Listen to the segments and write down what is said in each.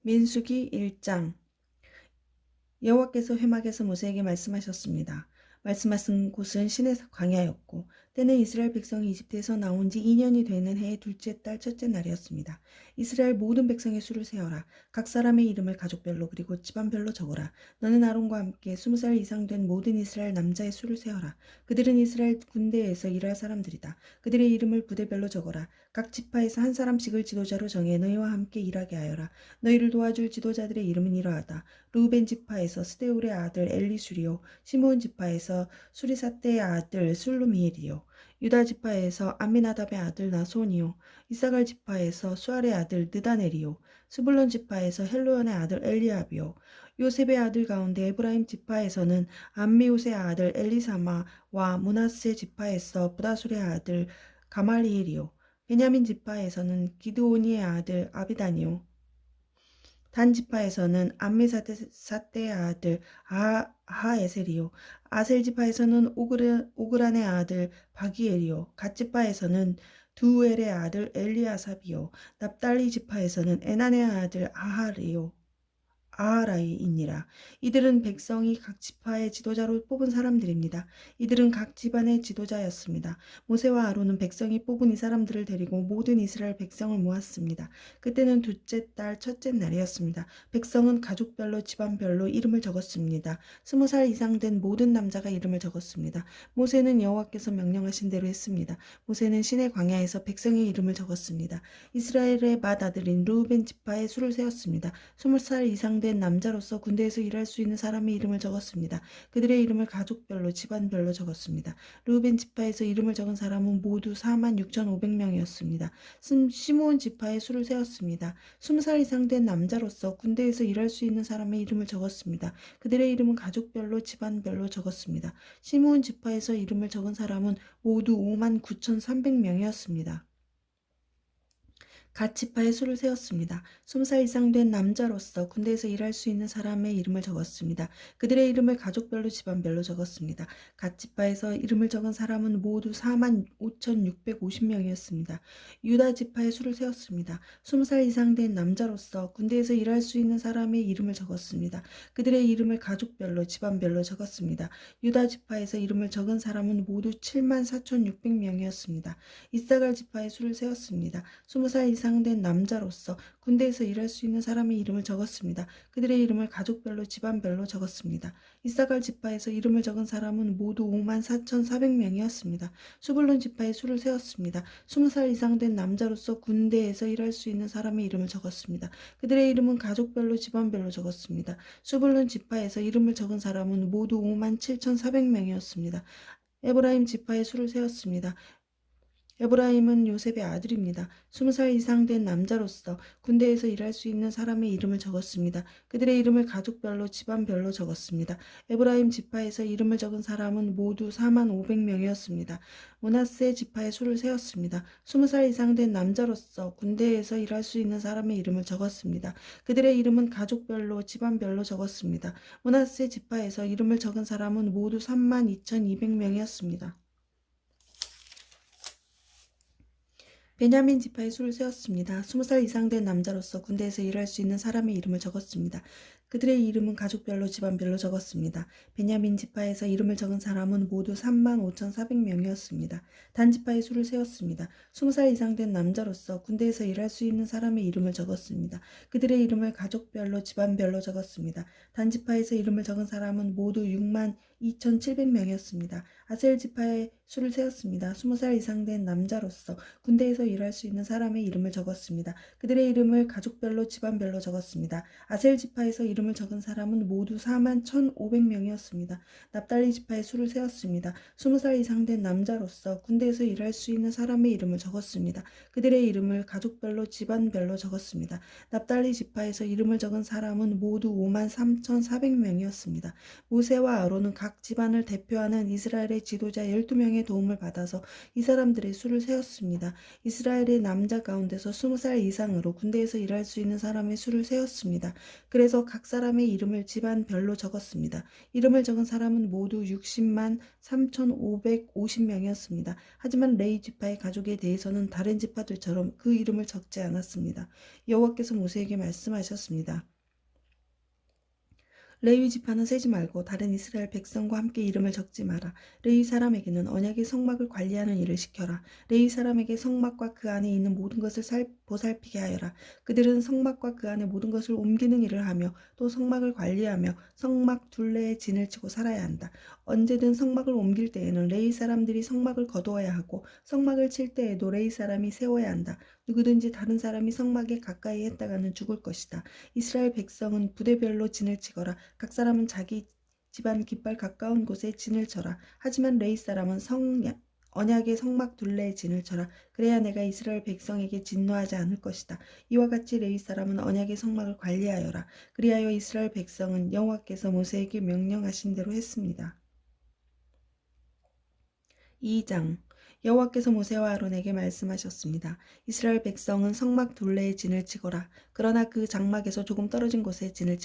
민수기 1장. 여호와께서 회막에서 모세에게 말씀하셨습니다. 말씀하신 곳은 시내 광야였고 때는 이스라엘 백성이 이집트에서 나온 지 2년이 되는 해의 둘째 달 첫째 날이었습니다. 이스라엘 모든 백성의 수를 세어라. 각 사람의 이름을 가족별로 그리고 집안별로 적어라. 너는 아론과 함께 20살 이상 된 모든 이스라엘 남자의 수를 세어라. 그들은 이스라엘 군대에서 일할 사람들이다. 그들의 이름을 부대별로 적어라. 각 지파에서 한 사람씩을 지도자로 정해 너희와 함께 일하게 하여라. 너희를 도와줄 지도자들의 이름은 이러하다. 루벤 지파에서 스데울의 아들 엘리수리오, 시므온 지파에서 수리사떼의 아들 술루미엘이요, 유다 지파에서 아미나답의 아들 나손이요, 이사갈 지파에서 수알의 아들 느다넬이요, 스불론 지파에서 헬로연의 아들 엘리압이요, 요셉의 아들 가운데 에브라임 지파에서는 암미옷의 아들 엘리사마와 므낫세 지파에서 부다술의 아들 가말리엘이요, 베냐민 지파에서는 기드오니의 아들 아비다니요, 단 지파에서는 암미사대의 아들 아하에셀이요, 아셀 지파에서는 오그란의 아들 바기엘이요, 갓 지파에서는 두엘의 아들 엘리아삽이요, 납달리 지파에서는 에난의 아들 아하라이니라. 이들은 백성이 각 지파의 지도자로 뽑은 사람들입니다. 이들은 각 집안의 지도자였습니다. 모세와 아론은 백성이 뽑은 이 사람들을 데리고 모든 이스라엘 백성을 모았습니다. 그때는 둘째 달 첫째 날이었습니다. 백성은 가족별로 집안별로 이름을 적었습니다. 20살 이상 된 모든 남자가 이름을 적었습니다. 모세는 여호와께서 명령하신 대로 했습니다. 모세는 시내 광야에서 백성의 이름을 적었습니다. 이스라엘의 맏아들인 르우벤 지파의 수를 세웠습니다. 20살 이상 된 남자로서 군대에서 일할 수 있는 사람의 이름을 적었습니다. 그들의 이름을 가족별로 집안별로 적었습니다. 르우벤 지파에서 이름을 적은 사람은 모두 46,500명이었습니다. 시므온 지파의 수를 세웠습니다. 20살 이상 된 남자로서 군대에서 일할 수 있는 사람의 이름을 적었습니다. 그들의 이름은 가족별로 집안별로 적었습니다. 시므온 지파에서 이름을 적은 사람은 모두 59,300명이었습니다. 갓 지파의 수를 세웠습니다. 20살 이상 된 남자로서 군대에서 일할 수 있는 사람의 이름을 적었습니다. 그들의 이름을 가족별로 집안별로 적었습니다. 갓 지파에서 이름을 적은 사람은 모두 45,650명이었습니다. 유다 지파의 수를 세웠습니다. 20살 이상 된 남자로서 군대에서 일할 수 있는 사람의 이름을 적었습니다. 그들의 이름을 가족별로 집안별로 적었습니다. 유다 지파에서 이름을 적은 사람은 모두 74,600명이었습니다. 이사갈 지파의 수를 세웠습니다. 20살 이상 된 남자로서 군대에서 일할 수 있는 사람의 이름을 적었습니다. 그들의 이름을 가족별로 집안별로 적었습니다. 이사갈 지파에서 이름을 적은 사람은 모두 54,400명이었습니다. 수불론 지파의 수를 세웠습니다. 20살 이상 된 남자로서 군대에서 일할 수 있는 사람의 이름을 적었습니다. 그들의 이름은 가족별로 집안별로 적었습니다. 수불론 지파에서 이름을 적은 사람은 모두 57,400명이었습니다. 에브라임 지파의 수를 세웠습니다. 에브라임은 요셉의 아들입니다. 20살 이상 된 남자로서 군대에서 일할 수 있는 사람의 이름을 적었습니다. 그들의 이름을 가족별로 집안별로 적었습니다. 에브라임 지파에서 이름을 적은 사람은 모두 45,000명이었습니다. 므낫세 지파의 수를 세웠습니다. 20살 이상 된 남자로서 군대에서 일할 수 있는 사람의 이름을 적었습니다. 그들의 이름은 가족별로 집안별로 적었습니다. 므낫세 지파에서 이름을 적은 사람은 모두 32,200명이었습니다. 베냐민 지파의 수를 세웠습니다. 20살 이상 된 남자로서 군대에서 일할 수 있는 사람의 이름을 적었습니다. 그들의 이름은 가족별로 집안별로 적었습니다. 베냐민 지파에서 이름을 적은 사람은 모두 35,400명이었습니다. 단 지파의 수를 세웠습니다. 20살 이상 된 남자로서 군대에서 일할 수 있는 사람의 이름을 적었습니다. 그들의 이름을 가족별로 집안별로 적었습니다. 단 지파에서 이름을 적은 사람은 모두 62,700명이었습니다. 아셀 지파의 수를 세웠습니다. 20살 이상 된 남자로서 군대에서 일할 수 있는 사람의 이름을 적었습니다. 그들의 이름을 가족별로 집안별로 적었습니다. 아셀 지파에서 이름을 적은 사람은 모두 41,500명이었습니다. 납달리 지파의 수를 세웠습니다. 20살 이상 된 남자로서 군대에서 일할 수 있는 사람의 이름을 적었습니다. 그들의 이름을 가족별로 집안별로 적었습니다. 납달리 지파에서 이름을 적은 사람은 모두 53,400명이었습니다. 모세와 아론은 각 집안을 대표하는 이스라엘의 지도자 12명의 백성의 도움을 받아서 이 사람들의 수를 세웠습니다. 이스라엘의 남자 가운데서 20살 이상으로 군대에서 일할 수 있는 사람의 수를 세웠습니다. 그래서 각 사람의 이름을 집안별로 적었습니다. 이름을 적은 사람은 모두 60만 3,550명이었습니다. 하지만 레위 지파의 가족에 대해서는 다른 지파들처럼 그 이름을 적지 않았습니다. 여호와께서 모세에게 말씀하셨습니다. 레위 지파는 세지 말고 다른 이스라엘 백성과 함께 이름을 적지 마라. 레위 사람에게는 언약의 성막을 관리하는 일을 시켜라. 레위 사람에게 성막과 그 안에 있는 모든 것을 보살피게 하여라. 그들은 성막과 그 안에 모든 것을 옮기는 일을 하며 또 성막을 관리하며 성막 둘레에 진을 치고 살아야 한다. 언제든 성막을 옮길 때에는 레위 사람들이 성막을 거두어야 하고 성막을 칠 때에도 레위 사람이 세워야 한다. 누구든지 다른 사람이 성막에 가까이 했다가는 죽을 것이다. 이스라엘 백성은 부대별로 진을 치거라. 각 사람은 자기 집안 깃발 가까운 곳에 진을 쳐라. 하지만 레위 사람은 언약의 성막 둘레에 진을 쳐라. 그래야 내가 이스라엘 백성에게 진노하지 않을 것이다. 이와 같이 레위 사람은 언약의 성막을 관리하여라. 그리하여 이스라엘 백성은 여호와께서 모세에게 명령하신 대로 했습니다. 2장 여호와께서 모세와 아론에게 말씀하셨습니다. 이스라엘 백성은 성막 둘레에 진을 치거라. 그러나 그 장막에서 조금 떨어진 곳에 진을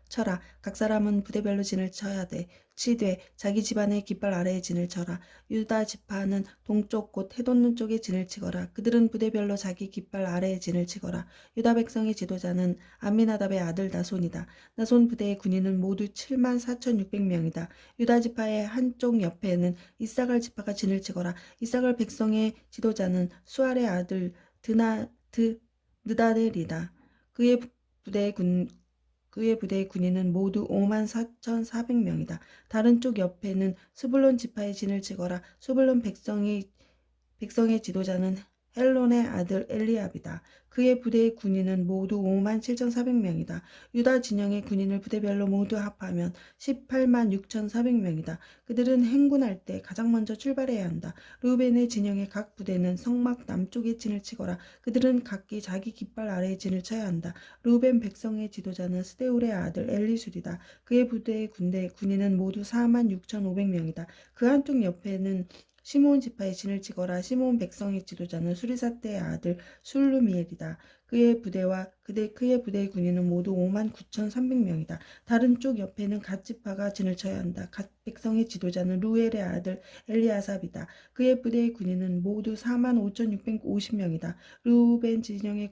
쳐라. 각 사람은 부대별로 진을 쳐야 돼. 치되 자기 집안의 깃발 아래에 진을 쳐라. 유다 지파는 동쪽 곧 해돋는 쪽에 진을 치거라. 그들은 부대별로 자기 깃발 아래에 진을 치거라. 유다 백성의 지도자는 암미나답의 아들 나손이다. 나손 부대의 군인은 모두 7만 4,600명이다. 유다 지파의 한쪽 옆에는 이사갈 지파가 진을 치거라. 이사갈 백성의 지도자는 수알의 아들 느다넬이다. 그의 부대의 군인은 모두 5만 4,400명이다. 다른 쪽 옆에는 스불론 지파의 진을 치거라. 스불론 백성의 지도자는 헬론의 아들 엘리압이다. 그의 부대의 군인은 모두 5만 7,400명이다. 유다 진영의 군인을 부대별로 모두 합하면 18만 6,400명이다. 그들은 행군할 때 가장 먼저 출발해야 한다. 르우벤의 진영의 각 부대는 성막 남쪽에 진을 치거라. 그들은 각기 자기 깃발 아래에 진을 쳐야 한다. 르우벤 백성의 지도자는 스데울의 아들 엘리술이다. 그의 부대의 군인은 모두 4만 6,500명이다. 그 한쪽 옆에는 시므온 지파의 진을 치거라. 시므온 백성의 지도자는 수리사대의 아들 술루미엘이다. 그의 부대의 군인은 모두 5만 9,300명이다. 다른 쪽 옆에는 갓 지파가 진을 쳐야 한다. 갓 백성의 지도자는 루엘의 아들 엘리아삽이다. 그의 부대의 군인은 모두 4만 5,650명이다. 르우벤 진영의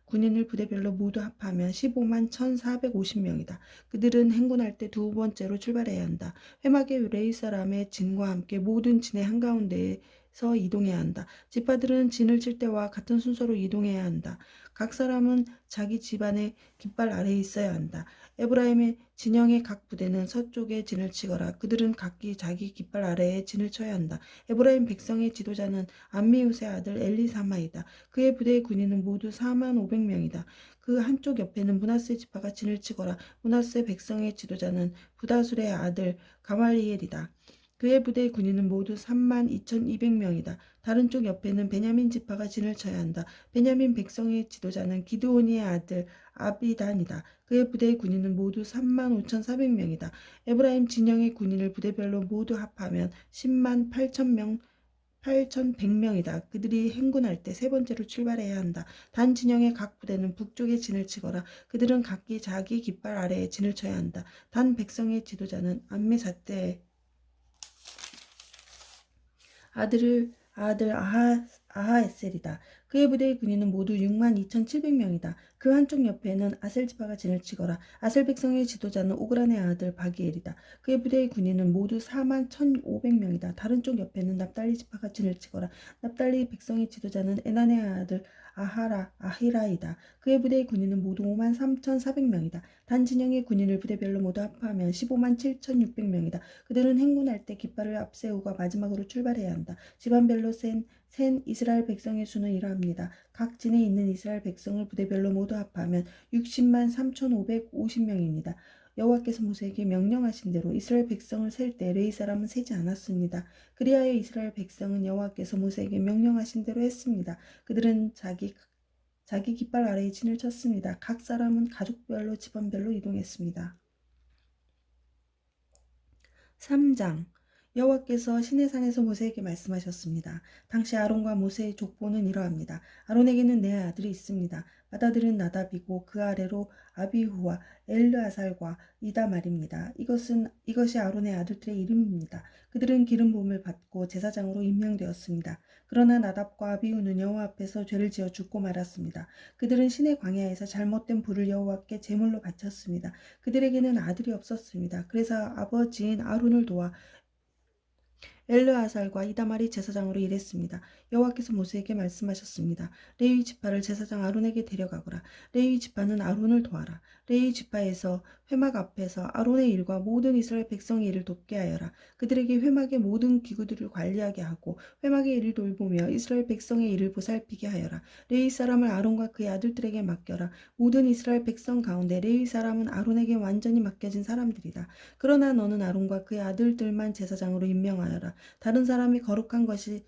군인을 부대별로 모두 합하면 15만 1,450명이다. 그들은 행군할 때 두 번째로 출발해야 한다. 회막의 레위 사람의 진과 함께 모든 진의 한가운데에서 이동해야 한다. 지파들은 진을 칠 때와 같은 순서로 이동해야 한다. 각 사람은 자기 집안의 깃발 아래에 있어야 한다. 에브라임의 진영의 각 부대는 서쪽에 진을 치거라. 그들은 각기 자기 깃발 아래에 진을 쳐야 한다. 에브라임 백성의 지도자는 암미우스의 아들 엘리사마이다. 그의 부대의 군인은 모두 4만 500명이다. 그 한쪽 옆에는 므낫세 지파가 진을 치거라. 므낫세 백성의 지도자는 부다술의 아들 가말리엘이다. 그의 부대의 군인은 모두 3만 2,200명이다. 다른 쪽 옆에는 베냐민 지파가 진을 쳐야 한다. 베냐민 백성의 지도자는 기드온이의 아들 아비단이다. 그의 부대의 군인은 모두 3만 5,400명이다. 에브라임 진영의 군인을 부대별로 모두 합하면 10만 8,100명이다. 그들이 행군할 때 세 번째로 출발해야 한다. 단 진영의 각 부대는 북쪽에 진을 치거라. 그들은 각기 자기 깃발 아래에 진을 쳐야 한다. 단 백성의 지도자는 암미사대의 아들 아하에셀이다. 그의 부대의 군인은 모두 6만 2,700명이다. 그 한쪽 옆에는 아셀 지파가 진을 치거라. 아셀 백성의 지도자는 오그란의 아들 바기엘이다. 그의 부대의 군인은 모두 4만 1,500명이다. 다른 쪽 옆에는 납달리 지파가 진을 치거라. 납달리 백성의 지도자는 에난의 아들 아히라이다. 그의 부대의 군인은 모두 5만 3,400명이다. 단 진영의 군인을 부대별로 모두 합하면 15만 7,600명이다. 그들은 행군할 때 깃발을 앞세우고 마지막으로 출발해야 한다. 집안별로 센 이스라엘 백성의 수는 이러합니다. 각 진에 있는 이스라엘 백성을 부대별로 모두 합하면 60만 3,550명입니다. 여호와께서 모세에게 명령하신 대로 이스라엘 백성을 셀 때 레위 사람은 세지 않았습니다. 그리하여 이스라엘 백성은 여호와께서 모세에게 명령하신 대로 했습니다. 그들은 자기 깃발 아래에 진을 쳤습니다. 각 사람은 가족별로 집안별로 이동했습니다. 3장 여호와께서 시내산에서 모세에게 말씀하셨습니다. 당시 아론과 모세의 족보는 이러합니다. 아론에게는 네 아들이 있습니다. 맏아들은 나답이고 그 아래로 아비후와 엘르아살과 이다말입니다. 이것이 아론의 아들들의 이름입니다. 그들은 기름 부음을 받고 제사장으로 임명되었습니다. 그러나 나답과 아비후는 여호와 앞에서 죄를 지어 죽고 말았습니다. 그들은 시내 광야에서 잘못된 불을 여호와께 제물로 바쳤습니다. 그들에게는 아들이 없었습니다. 그래서 아버지인 아론을 도와 엘르아살과 이다말이 제사장으로 일했습니다. 여호와께서 모세에게 말씀하셨습니다. 레위 지파를 제사장 아론에게 데려가거라. 레위 지파는 아론을 도와라. 레위 지파에서 회막 앞에서 아론의 일과 모든 이스라엘 백성의 일을 돕게 하여라. 그들에게 회막의 모든 기구들을 관리하게 하고 회막의 일을 돌보며 이스라엘 백성의 일을 보살피게 하여라. 레위 사람을 아론과 그의 아들들에게 맡겨라. 모든 이스라엘 백성 가운데 레위 사람은 아론에게 완전히 맡겨진 사람들이다. 그러나 너는 아론과 그의 아들들만 제사장으로 임명하여라. 다른 사람이 거룩한 것에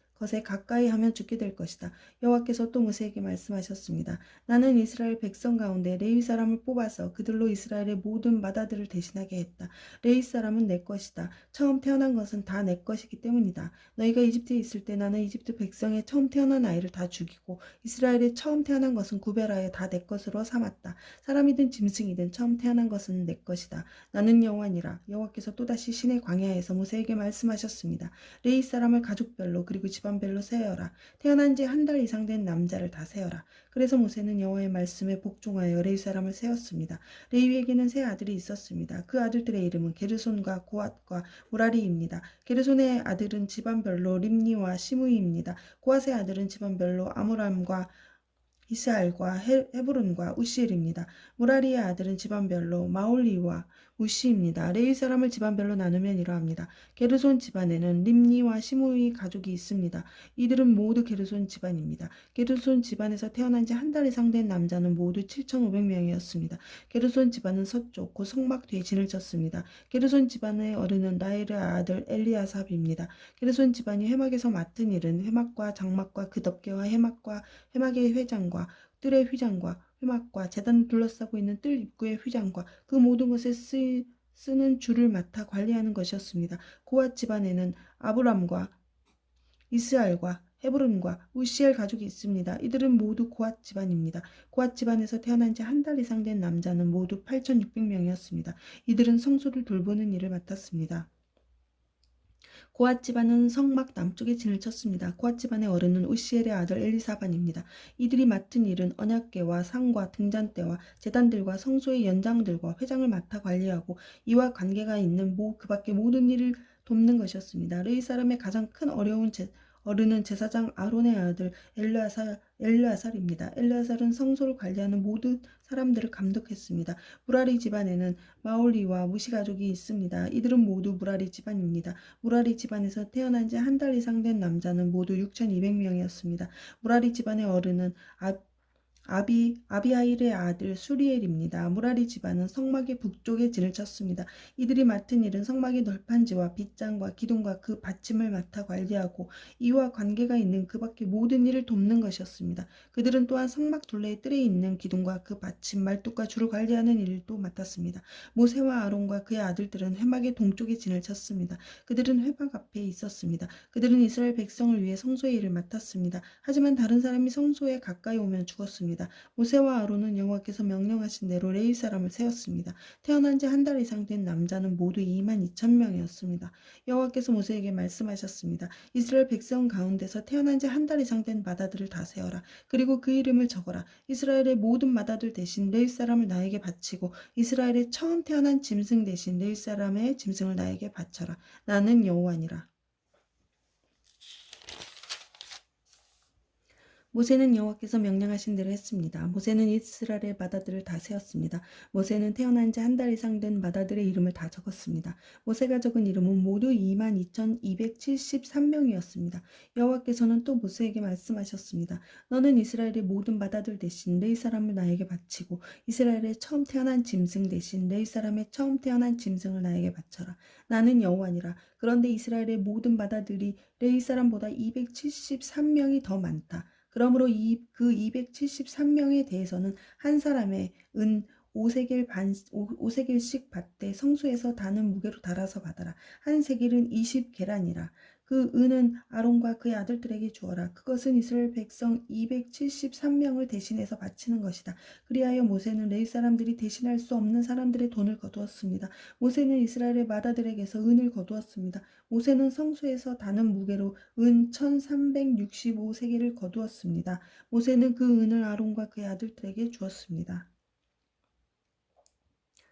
가까이 하면 죽게 될 것이다. 여호와께서 또 모세에게 말씀하셨습니다. 나는 이스라엘 백성 가운데 레위 사람을 뽑아서 그들로 이스라엘의 모든 맏아들을 대신하게 했다. 레위 사람은 내 것이다. 처음 태어난 것은 다 내 것이기 때문이다. 너희가 이집트에 있을 때 나는 이집트 백성의 처음 태어난 아이를 다 죽이고 이스라엘의 처음 태어난 것은 구별하여 다 내 것으로 삼았다. 사람이든 짐승이든 처음 태어난 것은 내 것이다. 나는 여호와니라. 여호와께서 또다시 시내 광야에서 모세에게 말씀하셨습니다. 레위 사람을 가족별로 그리고 집안별로 세어라. 태어난 지 한 달 이상 된 남자를 다 세어라. 그래서 모세는 여호와의 말씀에 복종하여 레위 사람을 세웠습니다. 레위에게는 세 아들이 있었습니다. 그 아들들의 이름은 게르손과 고앗과 무라리입니다. 게르손의 아들은 집안별로 림니와 시므이입니다. 고앗의 아들은 집안별로 아므람과 이스알과 헤브론과 우시엘입니다. 무라리의 아들은 집안별로 마올리와 무시입니다. 레위 사람을 집안별로 나누면 이러합니다. 게르손 집안에는 림니와 시므이 가족이 있습니다. 이들은 모두 게르손 집안입니다. 게르손 집안에서 태어난 지 한 달 이상 된 남자는 모두 7,500명이었습니다. 게르손 집안은 서쪽 곧 성막 뒤에 진을 쳤습니다. 게르손 집안의 어른은 라엘의 아들 엘리아삽입니다. 게르손 집안이 회막에서 맡은 일은 회막과 장막과 그 덮개와 해막과 회막의 회장과 뜰의 휘장과 회막과 제단을 둘러싸고 있는 뜰 입구의 휘장과 그 모든 것에 쓰는 줄을 맡아 관리하는 것이었습니다. 고앗 집안에는 아브람과 이스알과 헤브론과 우시엘 가족이 있습니다. 이들은 모두 고앗 집안입니다. 고앗 집안에서 태어난 지 한 달 이상 된 남자는 모두 8,600명이었습니다. 이들은 성소를 돌보는 일을 맡았습니다. 고앗 집안은 성막 남쪽에 진을 쳤습니다. 고앗 집안의 어른은 우시엘의 아들 엘리사반입니다. 이들이 맡은 일은 언약궤와 상과 등잔대와 제단들과 성소의 연장들과 회장을 맡아 관리하고 이와 관계가 있는 그 밖의 모든 일을 돕는 것이었습니다. 레위 사람의 가장 큰 어른은 제사장 아론의 아들 엘르아살입니다. 엘르아살은 성소를 관리하는 모든 사람들을 감독했습니다. 무라리 집안에는 마올리와 무시 가족이 있습니다. 이들은 모두 무라리 집안입니다. 무라리 집안에서 태어난 지 한 달 이상 된 남자는 모두 6,200명이었습니다. 무라리 집안의 어른은 아비하일의 아들 수리엘입니다. 무라리 집안은 성막의 북쪽에 진을 쳤습니다. 이들이 맡은 일은 성막의 널판지와 빗장과 기둥과 그 받침을 맡아 관리하고 이와 관계가 있는 그 밖의 모든 일을 돕는 것이었습니다. 그들은 또한 성막 둘레의 뜰에 있는 기둥과 그 받침, 말뚝과 줄을 관리하는 일도 맡았습니다. 모세와 아론과 그의 아들들은 회막의 동쪽에 진을 쳤습니다. 그들은 회막 앞에 있었습니다. 그들은 이스라엘 백성을 위해 성소의 일을 맡았습니다. 하지만 다른 사람이 성소에 가까이 오면 죽었습니다. 모세와 아론은 여호와께서 명령하신 대로 레위 사람을 세웠습니다. 태어난 지 한 달 이상 된 남자는 모두 22,000명이었습니다. 여호와께서 모세에게 말씀하셨습니다. 이스라엘 백성 가운데서 태어난 지 한 달 이상 된 맏아들을 다 세어라. 그리고 그 이름을 적어라. 이스라엘의 모든 맏아들 대신 레위 사람을 나에게 바치고 이스라엘의 처음 태어난 짐승 대신 레위 사람의 짐승을 나에게 바쳐라. 나는 여호와니라. 모세는 여호와께서 명령하신 대로 했습니다. 모세는 이스라엘의 맏아들을 다 세었습니다. 모세는 태어난 지 한 달 이상 된 맏아들의 이름을 다 적었습니다. 모세가 적은 이름은 모두 22,273명이었습니다. 여호와께서는 또 모세에게 말씀하셨습니다. 너는 이스라엘의 모든 맏아들 대신 레위 사람을 나에게 바치고 이스라엘의 처음 태어난 짐승 대신 레위 사람의 처음 태어난 짐승을 나에게 바쳐라. 나는 여호와니라. 그런데 이스라엘의 모든 맏아들이 레위 사람보다 273명이 더 많다. 그러므로 그 273명에 대해서는 한 사람의 은 5세겔 반 5세겔씩 받되 성소에서 다는 무게로 달아서 받아라. 한 세겔은 20계란이라. 그 은은 아론과 그의 아들들에게 주어라. 그것은 이스라엘 백성 273명을 대신해서 바치는 것이다. 그리하여 모세는 레위 사람들이 대신할 수 없는 사람들의 돈을 거두었습니다. 모세는 이스라엘의 마다들에게서 은을 거두었습니다. 모세는 성소에서 다는 무게로 은 1365세겔을 거두었습니다. 모세는 그 은을 아론과 그의 아들들에게 주었습니다.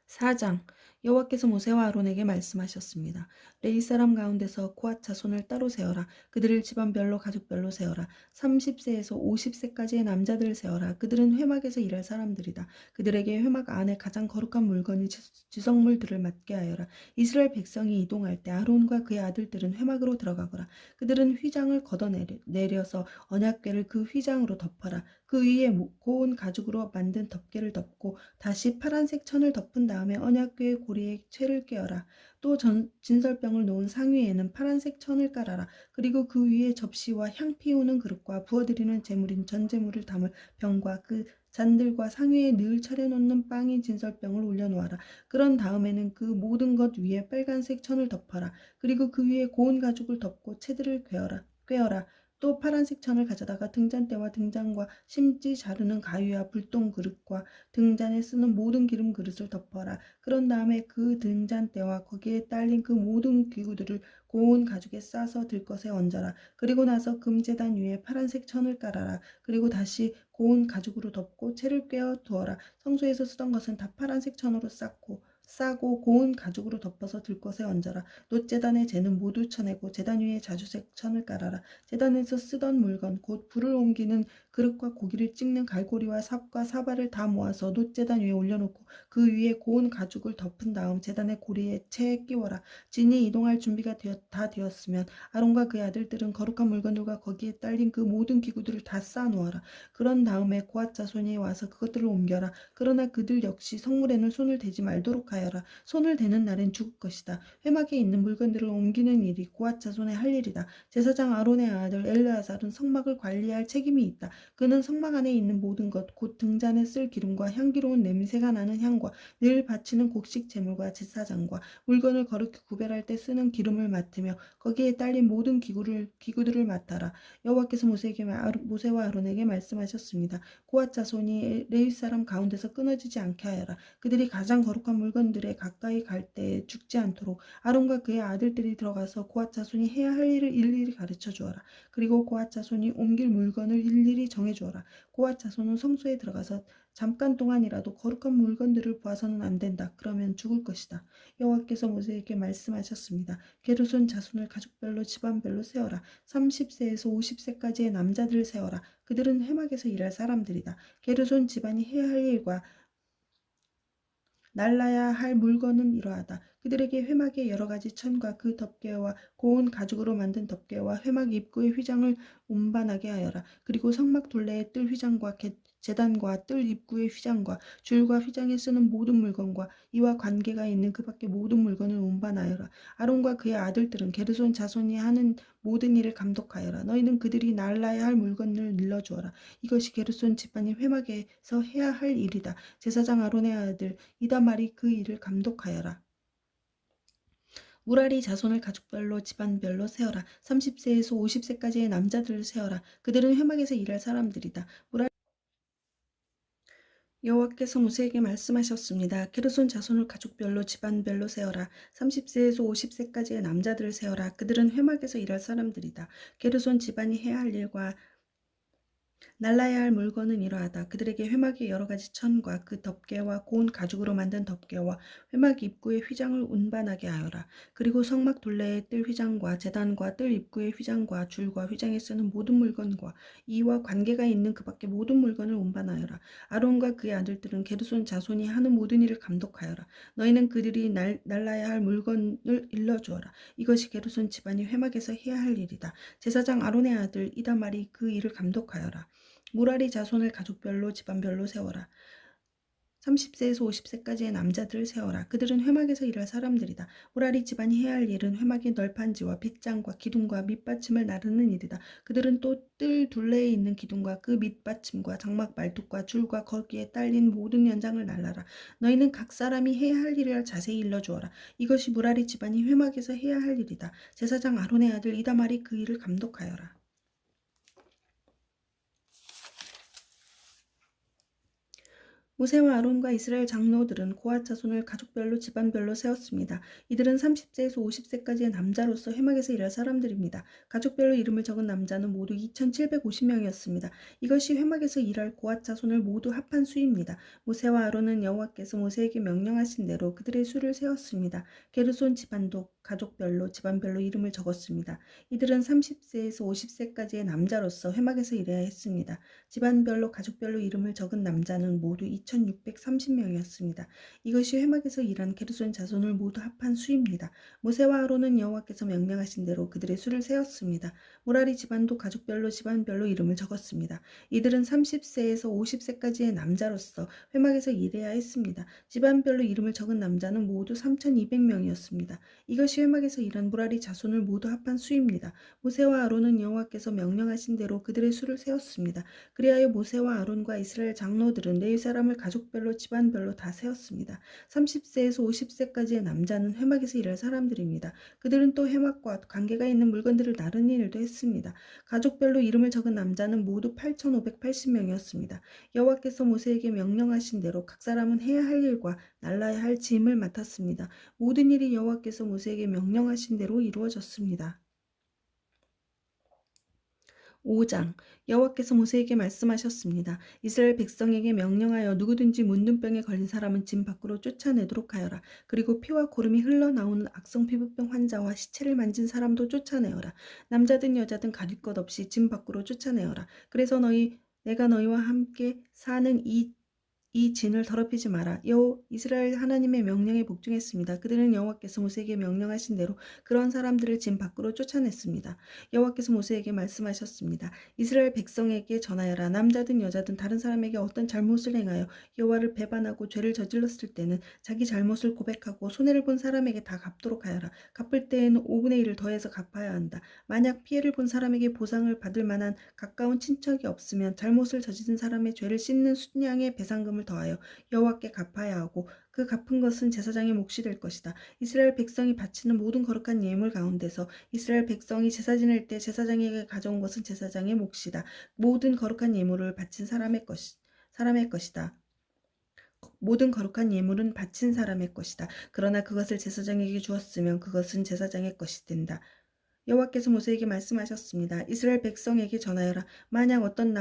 4장 여호와께서 모세와 아론에게 말씀하셨습니다. 레위 사람 가운데서 코앗 자손을 따로 세어라. 그들을 집안별로 가족별로 세어라. 30세에서 50세까지의 남자들을 세어라. 그들은 회막에서 일할 사람들이다. 그들에게 회막 안에 가장 거룩한 물건이 지성물들을 맡게 하여라. 이스라엘 백성이 이동할 때 아론과 그의 아들들은 회막으로 들어가거라. 그들은 휘장을 걷어내려서 언약궤를 그 휘장으로 덮어라. 그 위에 고운 가죽으로 만든 덮개를 덮고 다시 파란색 천을 덮은 다음에 언약궤의 고리에 채를 꿰어라. 또 진설병을 놓은 상위에는 파란색 천을 깔아라. 그리고 그 위에 접시와 향 피우는 그릇과 부어드리는 제물인 전제물을 담을 병과 그 잔들과 상위에 늘 차려놓는 빵인 진설병을 올려놓아라. 그런 다음에는 그 모든 것 위에 빨간색 천을 덮어라. 그리고 그 위에 고운 가죽을 덮고 채들을 꿰어라. 또 파란색 천을 가져다가 등잔대와 등잔과 심지 자르는 가위와 불똥 그릇과 등잔에 쓰는 모든 기름 그릇을 덮어라. 그런 다음에 그 등잔대와 거기에 딸린 그 모든 기구들을 고운 가죽에 싸서 들것에 얹어라. 그리고 나서 금제단 위에 파란색 천을 깔아라. 그리고 다시 고운 가죽으로 덮고 채를 꿰어 두어라. 성소에서 쓰던 것은 다 파란색 천으로 싸고 고운 가죽으로 덮어서 들것에 얹어라. 놋제단의 재는 모두 쳐내고 제단 위에 자주색 천을 깔아라. 제단에서 쓰던 물건 곧 불을 옮기는 그릇과 고기를 찍는 갈고리와 삽과 사발을 다 모아서 놋제단 위에 올려놓고 그 위에 고운 가죽을 덮은 다음 제단의 고리에 채에 끼워라. 진이 이동할 준비가 다 되었으면 아론과 그의 아들들은 거룩한 물건들과 거기에 딸린 그 모든 기구들을 다 쌓아놓아라. 그런 다음에 고앗 자손이 와서 그것들을 옮겨라. 그러나 그들 역시 성물에는 손을 대지 말도록 하여라. 손을 대는 날엔 죽을 것이다. 회막에 있는 물건들을 옮기는 일이 고앗 자손의 할 일이다. 제사장 아론의 아들 엘르아살은 성막을 관리할 책임이 있다. 그는 성막 안에 있는 모든 것, 곧 등잔에 쓸 기름과 향기로운 냄새가 나는 향과 늘 바치는 곡식 제물과 제사장과 물건을 거룩히 구별할 때 쓰는 기름을 맡으며 거기에 딸린 모든 기구들을 맡아라. 여호와께서 모세와 아론에게 말씀하셨습니다. 고앗 자손이 레위 사람 가운데서 끊어지지 않게 하여라. 그들이 가장 거룩한 물건들에 가까이 갈 때에 죽지 않도록 아론과 그의 아들들이 들어가서 고앗 자손이 해야 할 일을 일일이 가르쳐 주어라. 그리고 고앗 자손이 옮길 물건을 일일이 정해 주어라. 고앗 자손은 성소에 들어가서 잠깐 동안이라도 거룩한 물건들을 보아서는 안 된다. 그러면 죽을 것이다. 여호와께서 모세에게 말씀하셨습니다. 게르손 자손을 가족별로 집안별로 세어라. 30세에서 50세까지의 남자들을 세어라. 그들은 회막에서 일할 사람들이다. 게르손 집안이 해야 할 일과 날라야 할 물건은 이러하다. 그들에게 회막의 여러 가지 천과 그 덮개와 고운 가죽으로 만든 덮개와 회막 입구의 휘장을 운반하게 하여라. 그리고 성막 둘레의 뜰 휘장과 제단과 뜰 입구의 휘장과 줄과 휘장에 쓰는 모든 물건과 이와 관계가 있는 그 밖의 모든 물건을 운반하여라. 아론과 그의 아들들은 게르손 자손이 하는 모든 일을 감독하여라. 너희는 그들이 날라야 할 물건을 일러주어라. 이것이 게르손 집안이 회막에서 해야 할 일이다. 제사장 아론의 아들 이다말이 그 일을 감독하여라. 무라리 자손을 가족별로 집안별로 세어라. 30세에서 50세까지의 남자들을 세어라. 그들은 회막에서 일할 사람들이다. 여호와께서 모세에게 말씀하셨습니다. 게르손 자손을 가족별로 집안별로 세어라. 30세에서 50세까지의 남자들을 세어라. 그들은 회막에서 일할 사람들이다. 게르손 집안이 해야 할 일과 날라야 할 물건은 이러하다. 그들에게 회막의 여러 가지 천과 그 덮개와 고운 가죽으로 만든 덮개와 회막 입구의 휘장을 운반하게 하여라. 그리고 성막 둘레의 뜰 휘장과 제단과 뜰 입구의 휘장과 줄과 휘장에 쓰는 모든 물건과 이와 관계가 있는 그 밖의 모든 물건을 운반하여라. 아론과 그의 아들들은 게르손 자손이 하는 모든 일을 감독하여라. 너희는 그들이 날라야 할 물건을 일러주어라. 이것이 게르손 집안이 회막에서 해야 할 일이다. 제사장 아론의 아들 이다말이 그 일을 감독하여라. 무라리 자손을 가족별로 집안별로 세워라. 30세에서 50세까지의 남자들을 세워라. 그들은 회막에서 일할 사람들이다. 무라리 집안이 해야 할 일은 회막의 널판지와 빗장과 기둥과 밑받침을 나르는 일이다. 그들은 또 뜰 둘레에 있는 기둥과 그 밑받침과 장막 말뚝과 줄과 거기에 딸린 모든 연장을 날라라. 너희는 각 사람이 해야 할 일을 자세히 일러주어라. 이것이 무라리 집안이 회막에서 해야 할 일이다. 제사장 아론의 아들 이다말이 그 일을 감독하여라. 모세와 아론과 이스라엘 장로들은 고앗 자손을 가족별로 집안별로 세웠습니다. 이들은 30세에서 50세까지의 남자로서 회막에서 일할 사람들입니다. 가족별로 이름을 적은 남자는 모두 2,750명이었습니다. 이것이 회막에서 일할 고앗 자손을 모두 합한 수입니다. 모세와 아론은 여호와께서 모세에게 명령하신 대로 그들의 수를 세웠습니다. 게르손 집안도 가족별로 집안별로 이름을 적었습니다. 이들은 30세에서 50세까지의 남자로서 회막에서 일해야 했습니다. 집안별로 가족별로 이름을 적은 남자는 모두 2,630명이었습니다. 이것이 회막에서 일한 게르손 자손을 모두 합한 수입니다. 모세와 아론은 여호와께서 명령하신 대로 그들의 수를 세었습니다. 무라리 집안도 가족별로 집안별로 이름을 적었습니다. 이들은 30세에서 50세까지의 남자로서 회막에서 일해야 했습니다. 집안별로 이름을 적은 남자는 모두 3,200명이었습니다. 이것이 회막에서 일한 무라리 자손을 모두 합한 수입니다. 모세와 아론은 여호와께서 명령하신 대로 그들의 수를 세웠습니다. 그리하여 모세와 아론과 이스라엘 장로들은 레위 사람을 가족별로 집안별로 다 세웠습니다. 30세에서 50세까지의 남자는 회막에서 일할 사람들입니다. 그들은 또 회막과 관계가 있는 물건들을 나르는 일도 했습니다. 가족별로 이름을 적은 남자는 모두 8,580명이었습니다. 여호와께서 모세에게 명령하신 대로 각 사람은 해야 할 일과 날라야 할 짐을 맡았습니다. 모든 일이 여호와께서 모세에게 명령하신 대로 이루어졌습니다. 5장 여호와께서 모세에게 말씀하셨습니다. 이스라엘 백성에게 명령하여 누구든지 문둥병에 걸린 사람은 진 밖으로 쫓아내도록 하여라. 그리고 피와 고름이 흘러나오는 악성 피부병 환자와 시체를 만진 사람도 쫓아내어라. 남자든 여자든 가릴 것 없이 진 밖으로 쫓아내어라. 그래서 내가 너희와 함께 사는 이 진을 더럽히지 마라. 이스라엘 하나님의 명령에 복종했습니다. 그들은 여호와께서 모세에게 명령하신 대로 그런 사람들을 진 밖으로 쫓아냈습니다. 여호와께서 모세에게 말씀하셨습니다. 이스라엘 백성에게 전하여라. 남자든 여자든 다른 사람에게 어떤 잘못을 행하여 여호와를 배반하고 죄를 저질렀을 때는 자기 잘못을 고백하고 손해를 본 사람에게 다 갚도록 하여라. 갚을 때에는 5분의 1을 더해서 갚아야 한다. 만약 피해를 본 사람에게 보상을 받을 만한 가까운 친척이 없으면 잘못을 저지른 사람의 죄를 씻는 순양의 배상금을 더하여 여호와께 갚아야 하고 그 갚은 것은 제사장의 몫이 될 것이다. 이스라엘 백성이 바치는 모든 거룩한 예물 가운데서 이스라엘 백성이 제사 지낼 때 제사장에게 가져온 것은 제사장의 몫이다. 모든 거룩한 예물을 바친 사람의 것이다. 모든 거룩한 예물은 바친 사람의 것이다. 그러나 그것을 제사장에게 주었으면 그것은 제사장의 것이 된다. 여호와께서 모세에게 말씀하셨습니다. 이스라엘 백성에게 전하여라. 만약 어떤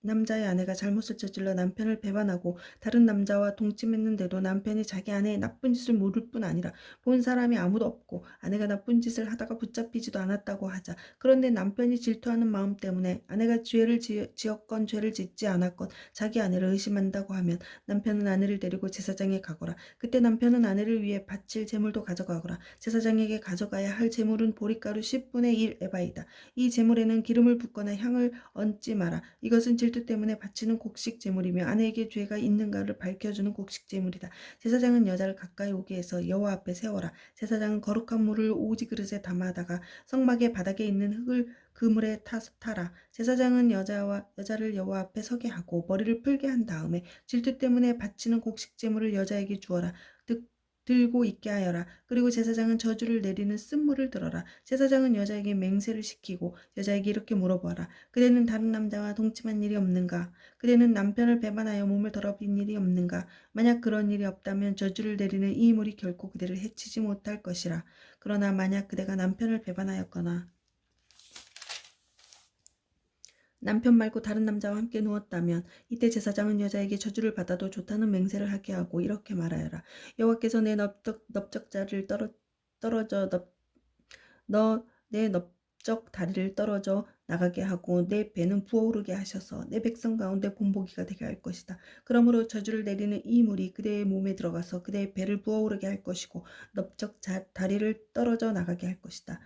남자의 아내가 잘못을 저질러 남편을 배반하고 다른 남자와 동침했는데도 남편이 자기 아내의 나쁜 짓을 모를 뿐 아니라 본 사람이 아무도 없고 아내가 나쁜 짓을 하다가 붙잡히지도 않았다고 하자. 그런데 남편이 질투하는 마음 때문에 아내가 죄를 지었건 죄를 짓지 않았건 자기 아내를 의심한다고 하면 남편은 아내를 데리고 제사장에 가거라. 그때 남편은 아내를 위해 바칠 제물도 가져가거라. 제사장에게 가져가야 할 제물은 보리가루 10분의 1 에바이다. 이 제물에는 기름을 붓거나 향을 얹지 마라. 이것은 질투 때문에 바치는 곡식 제물이며 아내에게 죄가 있는가를 밝혀주는 곡식 제물이다. 제사장은 여자를 가까이 오게 해서 여호와 앞에 세워라. 제사장은 거룩한 물을 오지 그릇에 담아다가 성막의 바닥에 있는 흙을 그 물에 타라. 제사장은 여자를 여호와 앞에 서게 하고 머리를 풀게 한 다음에 질투 때문에 바치는 곡식 제물을 여자에게 주어라. 들고 있게 하여라. 그리고 제사장은 저주를 내리는 쓴물을 들어라. 제사장은 여자에게 맹세를 시키고 여자에게 이렇게 물어보아라. 그대는 다른 남자와 동침한 일이 없는가? 그대는 남편을 배반하여 몸을 더럽힌 일이 없는가? 만약 그런 일이 없다면 저주를 내리는 이 물이 결코 그대를 해치지 못할 것이라. 그러나 만약 그대가 남편을 배반하였거나 남편 말고 다른 남자와 함께 누웠다면 이때 제사장은 여자에게 저주를 받아도 좋다는 맹세를 하게 하고 이렇게 말하여라. 여호와께서 내 넓적자를 떨어져 내 넓적 다리를 떨어져 나가게 하고 내 배는 부어오르게 하셔서 내 백성 가운데 본보기가 되게 할 것이다. 그러므로 저주를 내리는 이 물이 그대의 몸에 들어가서 그대의 배를 부어오르게 할 것이고 넓적 다리를 떨어져 나가게 할 것이다.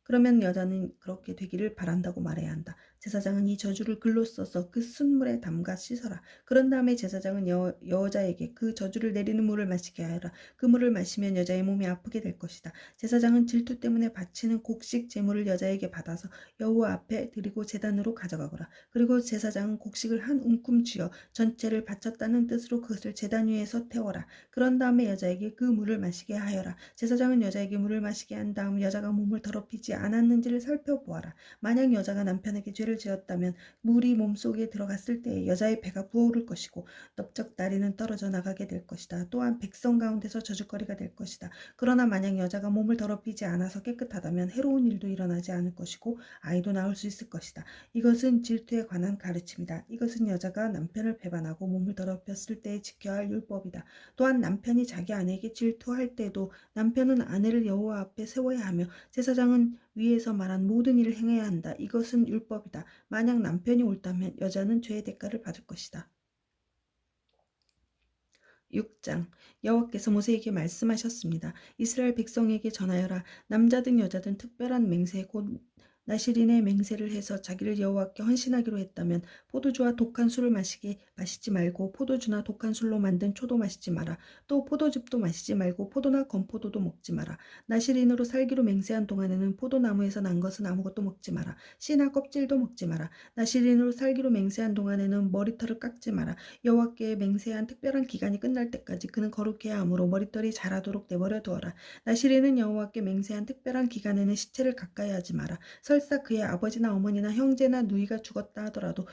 그러면 여자는 그렇게 되기를 바란다고 말해야 한다. 제사장은 이 저주를 글로 써서 그 순물에 담가 씻어라. 그런 다음에 제사장은 여자에게 그 저주를 내리는 물을 마시게 하여라. 그 물을 마시면 여자의 몸이 아프게 될 것이다. 제사장은 질투 때문에 바치는 곡식 제물을 여자에게 받아서 여호와 앞에 드리고 제단으로 가져가거라. 그리고 제사장은 곡식을 한 움큼 쥐어 전체를 바쳤다는 뜻으로 그것을 제단 위에서 태워라. 그런 다음에 여자에게 그 물을 마시게 하여라. 제사장은 여자에게 물을 마시게 한 다음 여자가 몸을 더럽히지 않았는지를 살펴보아라. 만약 여자가 남편에게 죄를 지었다면 물이 몸속에 들어갔을 때 여자의 배가 부어오를 것이고 넓적 다리는 떨어져 나가게 될 것이다. 또한 백성 가운데서 저주거리가 될 것이다. 그러나 만약 여자가 몸을 더럽히지 않아서 깨끗하다면 해로운 일도 일어나지 않을 것이고 아이도 낳을 수 있을 것이다. 이것은 질투에 관한 가르침이다. 이것은 여자가 남편을 배반하고 몸을 더럽혔을 때 지켜야 할 율법이다. 또한 남편이 자기 아내에게 질투할 때도 남편은 아내를 여호와 앞에 세워야 하며 제사장은 위에서 말한 모든 일을 행해야 한다. 이것은 율법이다. 만약 남편이 옳다면 여자는 죄의 대가를 받을 것이다. 6장 여호와께서 모세에게 말씀하셨습니다. 이스라엘 백성에게 전하여라. 남자든 여자든 특별한 맹세 곧 나실인의 맹세를 해서 자기를 여호와께 헌신하기로 했다면 포도주와 독한 술을 마시지 말고 포도주나 독한 술로 만든 초도 마시지 마라. 또 포도즙도 마시지 말고 포도나 건포도도 먹지 마라. 나실인으로 살기로 맹세한 동안에는 포도나무에서 난 것은 아무것도 먹지 마라. 씨나 껍질도 먹지 마라. 나실인으로 살기로 맹세한 동안에는 머리털을 깎지 마라. 여호와께 맹세한 특별한 기간이 끝날 때까지 그는 거룩해야 하므로 머리털이 자라도록 내버려 두어라. 나시린은 여호와께 맹세한 특별한 기간에는 시체를 가까이 하지 마라. 설사 그의 아버지나 어머니나 형제나 누이가 죽었다 하더라도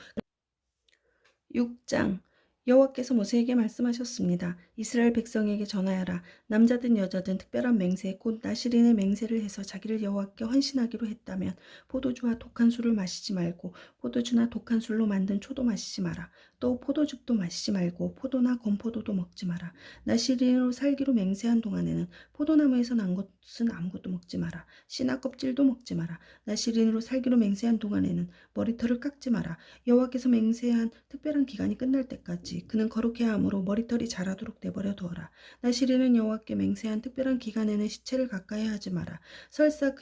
6장 여호와께서 모세에게 말씀하셨습니다. 이스라엘 백성에게 전하여라. 남자든 여자든 특별한 맹세 곧 나실인의 맹세를 해서 자기를 여호와께 헌신하기로 했다면 포도주와 독한 술을 마시지 말고 포도주나 독한 술로 만든 초도 마시지 마라. 또 포도즙도 마시지 말고 포도나 건포도도 먹지 마라. 나실인으로 살기로 맹세한 동안에는 포도나무에서 난 것은 아무것도 먹지 마라. 씨나 껍질도 먹지 마라. 나실인으로 살기로 맹세한 동안에는 머리털을 깎지 마라. 여호와께서 맹세한 특별한 기간이 끝날 때까지 그는 거룩해야 하므로 머리털이 자라도록 내버려 두어라. 나시린은 여호와께 맹세한 특별한 기간에는 시체를 가까이 하지 마라. 설사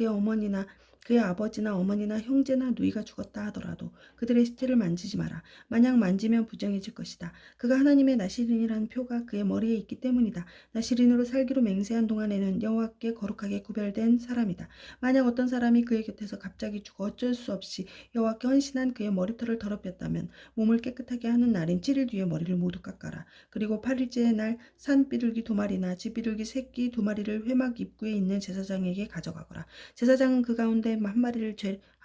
그의 아버지나 어머니나 형제나 누이가 죽었다 하더라도 그들의 시체를 만지지 마라. 만약 만지면 부정해질 것이다. 그가 하나님의 나시린이라는 표가 그의 머리에 있기 때문이다. 나시린으로 살기로 맹세한 동안에는 여호와께 거룩하게 구별된 사람이다. 만약 어떤 사람이 그의 곁에서 갑자기 죽어 어쩔 수 없이 여호와께 헌신한 그의 머리털을 더럽혔다면 몸을 깨끗하게 하는 날인 7일 뒤에 머리를 모두 깎아라. 그리고 8일째의 날 산비둘기 2마리나 쥐비둘기 새끼 2마리를 회막 입구에 있는 제사장에게 가져가거라. 제사장은 그 가운데 한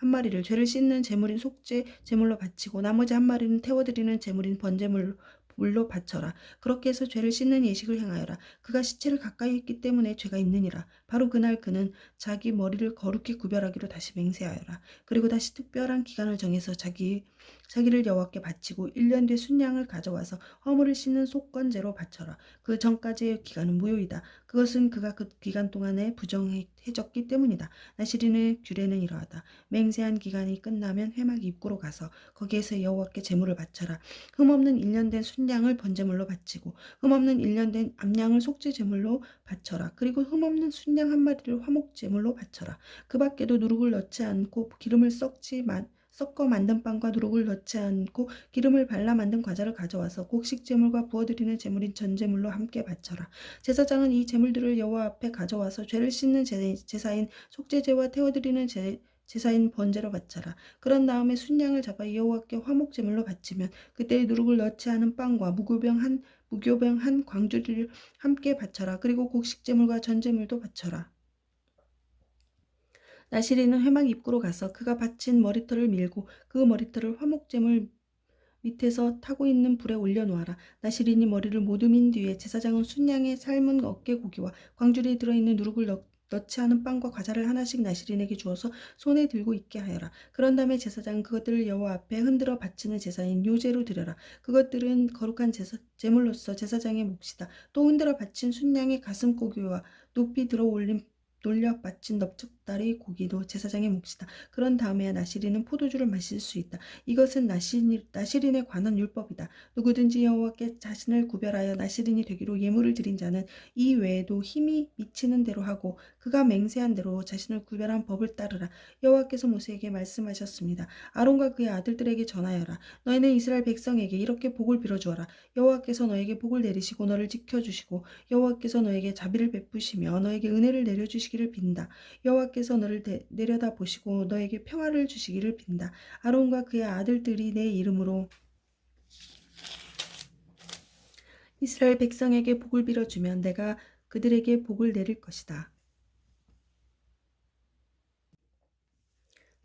마리를 죄를 씻는 제물인 속죄 제물로 바치고 나머지 한 마리는 태워드리는 제물인 번제물로 바쳐라. 그렇게 해서 죄를 씻는 예식을 행하여라. 그가 시체를 가까이 했기 때문에 죄가 있느니라. 바로 그날 그는 자기 머리를 거룩히 구별하기로 다시 맹세하여라. 그리고 다시 특별한 기간을 정해서 자기를 여호와께 바치고 1년 뒤 순양을 가져와서 허물을 씻는 속건제로 바쳐라. 그 전까지의 기간은 무효이다. 그것은 그가 그 기간 동안에 부정해졌기 때문이다. 나시린의 규례는 이러하다. 맹세한 기간이 끝나면 회막 입구로 가서 거기에서 여호와께 제물을 바쳐라. 흠없는 1년 된 순양을 번제물로 바치고 흠없는 1년 된 암양을 속죄 제물로 바쳐라. 그리고 흠없는 순양 한 마리를 화목 제물로 바쳐라. 그 밖에도 누룩을 넣지 않고 기름을 섞어 만든 빵과 누룩을 넣지 않고 기름을 발라 만든 과자를 가져와서 곡식 제물과 부어드리는 제물인 전제물로 함께 바쳐라. 제사장은 이 제물들을 여호와 앞에 가져와서 죄를 씻는 제사인 속죄제와 태워드리는 제사인 번제로 바쳐라. 그런 다음에 순양을 잡아 여호와께 화목 제물로 바치면 그때 누룩을 넣지 않은 빵과 무교병 한 광주리를 함께 바쳐라. 그리고 곡식 제물과 전제물도 바쳐라. 나시린은 회막 입구로 가서 그가 바친 머리털을 밀고 그 머리털을 화목제물 밑에서 타고 있는 불에 올려놓아라. 나시린이 머리를 모두 민 뒤에 제사장은 순양의 삶은 어깨고기와 광주리에 들어있는 누룩을 넣지 않은 빵과 과자를 하나씩 나시린에게 주어서 손에 들고 있게 하여라. 그런 다음에 제사장은 그것들을 여호와 앞에 흔들어 바치는 제사인 요제로 드려라. 그것들은 거룩한 제물로서 제사장의 몫이다. 또 흔들어 바친 순양의 가슴고기와 높이 들어 올린 돌려 바친 넓적 보따리 고기도 제사장의 몫이다. 그런 다음에야 나시린은 포도주를 마실 수 있다. 이것은 나시린에 관한 율법이다. 누구든지 여호와께 자신을 구별하여 나시린이 되기로 예물을 드린 자는 이 외에도 힘이 미치는 대로 하고 그가 맹세한 대로 자신을 구별한 법을 따르라. 여호와께서 모세에게 말씀하셨습니다. 아론과 그의 아들들에게 전하여라. 너희는 이스라엘 백성에게 이렇게 복을 빌어주어라. 여호와께서 너에게 복을 내리시고 너를 지켜주시고 여호와께서 너에게 자비를 베푸시며 너에게 은혜를 내려주시기를 빈다. 여호와께서 너를 내려다 보시고 너에게 평화를 주시기를 빈다. 아론과 그의 아들들이 내 이름으로 이스라엘 백성에게 복을 빌어주면 내가 그들에게 복을 내릴 것이다.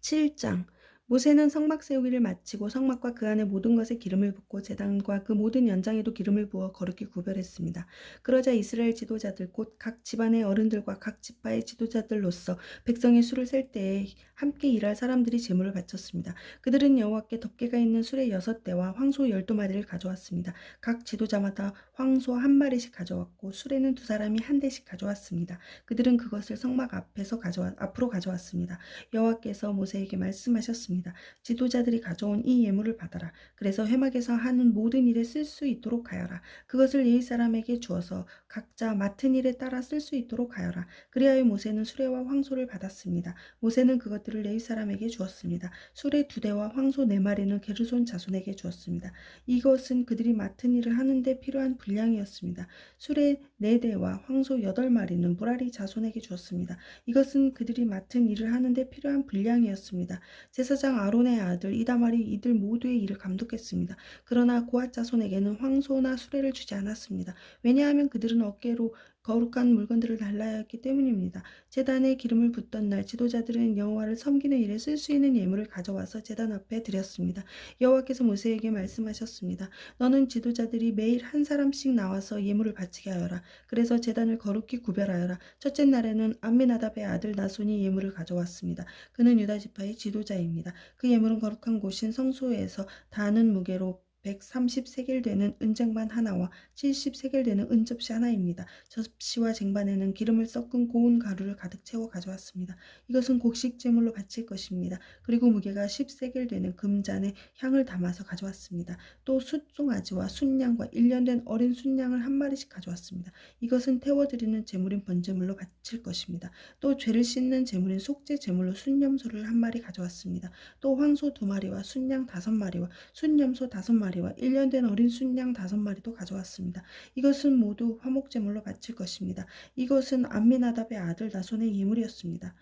7장 모세는 성막 세우기를 마치고 성막과 그 안에 모든 것에 기름을 붓고 제단과 그 모든 연장에도 기름을 부어 거룩히 구별했습니다. 그러자 이스라엘 지도자들 곧 각 집안의 어른들과 각 지파의 지도자들로서 백성의 수를 셀 때에 함께 일할 사람들이 제물을 바쳤습니다. 그들은 여호와께 덮개가 있는 수레 6대와 황소 12마리를 가져왔습니다. 각 지도자마다 황소 한 마리씩 가져왔고 수레는 2사람이 한 대씩 가져왔습니다. 그들은 그것을 성막 앞으로 가져왔습니다. 여호와께서 모세에게 말씀하셨습니다. 지도자들이 가져온 이 예물을 받아라. 그래서 회막에서 하는 모든 일에 쓸 수 있도록 하여라. 그것을 레위 사람에게 주어서 각자 맡은 일에 따라 쓸 수 있도록 하여라. 그리하여 모세는 수레와 황소를 받았습니다. 모세는 그것들을 레위 사람에게 주었습니다. 수레 2대와 황소 4마리는 게르손 자손에게 주었습니다. 이것은 그들이 맡은 일을 하는데 필요한 분량이었습니다. 수레 4대와 황소 8마리는 무라리 자손에게 주었습니다. 이것은 그들이 맡은 일을 하는데 필요한 분량이었습니다. 제사장 아론의 아들 이다말이 이들 모두의 일을 감독했습니다. 그러나 고앗 자손에게는 황소나 수레를 주지 않았습니다. 왜냐하면 그들은 어깨로 거룩한 물건들을 달라야 했기 때문입니다. 제단에 기름을 붓던 날 지도자들은 여호와를 섬기는 일에 쓸 수 있는 예물을 가져와서 제단 앞에 드렸습니다. 여호와께서 모세에게 말씀하셨습니다. 너는 지도자들이 매일 한 사람씩 나와서 예물을 바치게 하여라. 그래서 제단을 거룩히 구별하여라. 첫째 날에는 암미나답의 아들 나손이 예물을 가져왔습니다. 그는 유다 지파의 지도자입니다. 그 예물은 거룩한 곳인 성소에서 다는 무게로 130세겔 되는 은쟁반 하나와 70세겔 되는 은접시 하나입니다. 접시와 쟁반에는 기름을 섞은 고운 가루를 가득 채워 가져왔습니다. 이것은 곡식 제물로 바칠 것입니다. 그리고 무게가 10세겔 되는 금잔에 향을 담아서 가져왔습니다. 또 숫송아지와 순양과 1년 된 어린 순양을 한 마리씩 가져왔습니다. 이것은 태워드리는 제물인 번제물로 바칠 것입니다. 또 죄를 씻는 제물인 속죄 제물로 순염소를 한 마리 가져왔습니다. 또 황소 2마리와 순양 5마리와 순염소 5마리와 1년 된 어린 순양 5마리도 가져왔습니다. 이것은 모두 화목제물로 바칠 것입니다. 이것은 암미나답의 아들 나손의 예물이었습니다.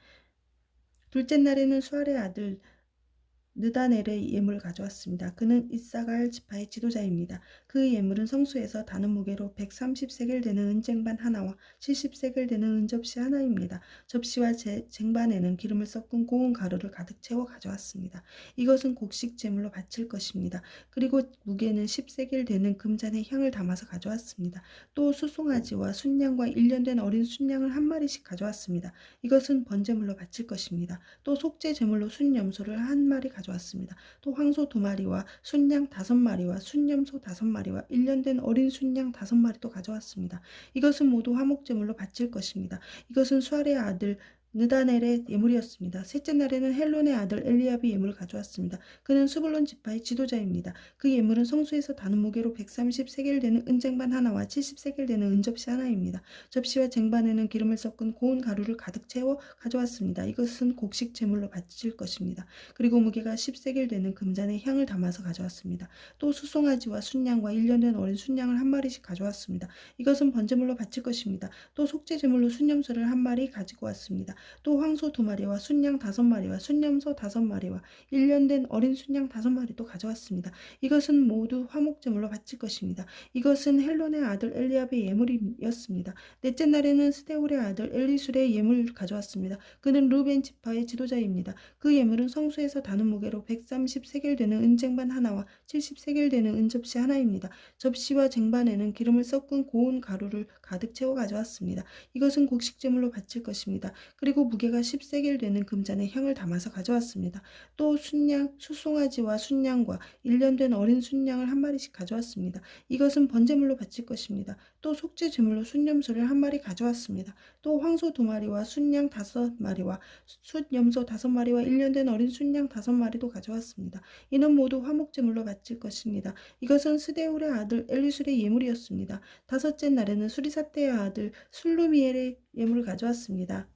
둘째 날에는 수알의 아들 느다넬의 예물을 가져왔습니다. 그는 이사갈 지파의 지도자입니다. 그 예물은 성소에서 다는 무게로 130세겔 되는 은쟁반 하나와 70세겔 되는 은접시 하나입니다. 접시와 쟁반에는 기름을 섞은 고운 가루를 가득 채워 가져왔습니다. 이것은 곡식 제물로 바칠 것입니다. 그리고 무게는 10세겔 되는 금잔에 향을 담아서 가져왔습니다. 또 수송아지와 순양과 1년 된 어린 순양을 한 마리씩 가져왔습니다. 이것은 번제물로 바칠 것입니다. 또 속죄 제물로 순염소를 한 마리 가져왔습니다. 또 황소 2마리와 순양 5마리와 순염소 5마리와 1년 된 어린 순양 5마리도 가져왔습니다. 이것은 모두 화목제물로 바칠 것입니다. 이것은 수알의 아들 느다넬의 예물이었습니다. 셋째 날에는 헬론의 아들 엘리압이 예물을 가져왔습니다. 그는 스불론 지파의 지도자입니다. 그 예물은 성소에서 다는 무게로 130세겔 되는 은쟁반 하나와 70세겔 되는 은접시 하나입니다. 접시와 쟁반에는 기름을 섞은 고운 가루를 가득 채워 가져왔습니다. 이것은 곡식 제물로 바칠 것입니다. 그리고 무게가 10세겔 되는 금잔에 향을 담아서 가져왔습니다. 또 수송아지와 순양과 1년 된 어린 순양을 한 마리씩 가져왔습니다. 이것은 번제물로 바칠 것입니다. 또 속죄 제물로 순염소를 한 마리 가지고 왔습니다. 또 황소 2마리와 순양 5마리와 순염소 5마리와 1년 된 어린 순양 5마리도 가져왔습니다. 이것은 모두 화목제물로 바칠 것입니다. 이것은 헬론의 아들 엘리압의 예물이었습니다. 넷째 날에는 스데울의 아들 엘리술의 예물을 가져왔습니다. 그는 르벤 지파의 지도자입니다. 그 예물은 성소에서 다는 무게로 130세겔 되는 은쟁반 하나와 70세겔 되는 은접시 하나입니다. 접시와 쟁반에는 기름을 섞은 고운 가루를 가득 채워 가져왔습니다. 이것은 곡식 제물로 바칠 것입니다. 그리고 그리고 무게가 10세겔 되는 금잔에 향을 담아서 가져왔습니다. 또 순양, 숫송아지와 순양과 1년 된 어린 순양을 한 마리씩 가져왔습니다. 이것은 번제물로 바칠 것입니다. 또 속죄 제물로 순염소를 한 마리 가져왔습니다. 또 황소 2마리와 순양 5마리와 숫염소 5마리와 1년 된 어린 순양 5마리도 가져왔습니다. 이는 모두 화목제물로 바칠 것입니다. 이것은 스데울의 아들 엘리술의 예물이었습니다. 다섯째 날에는 수리사태의 아들 술루미엘의 예물을 가져왔습니다.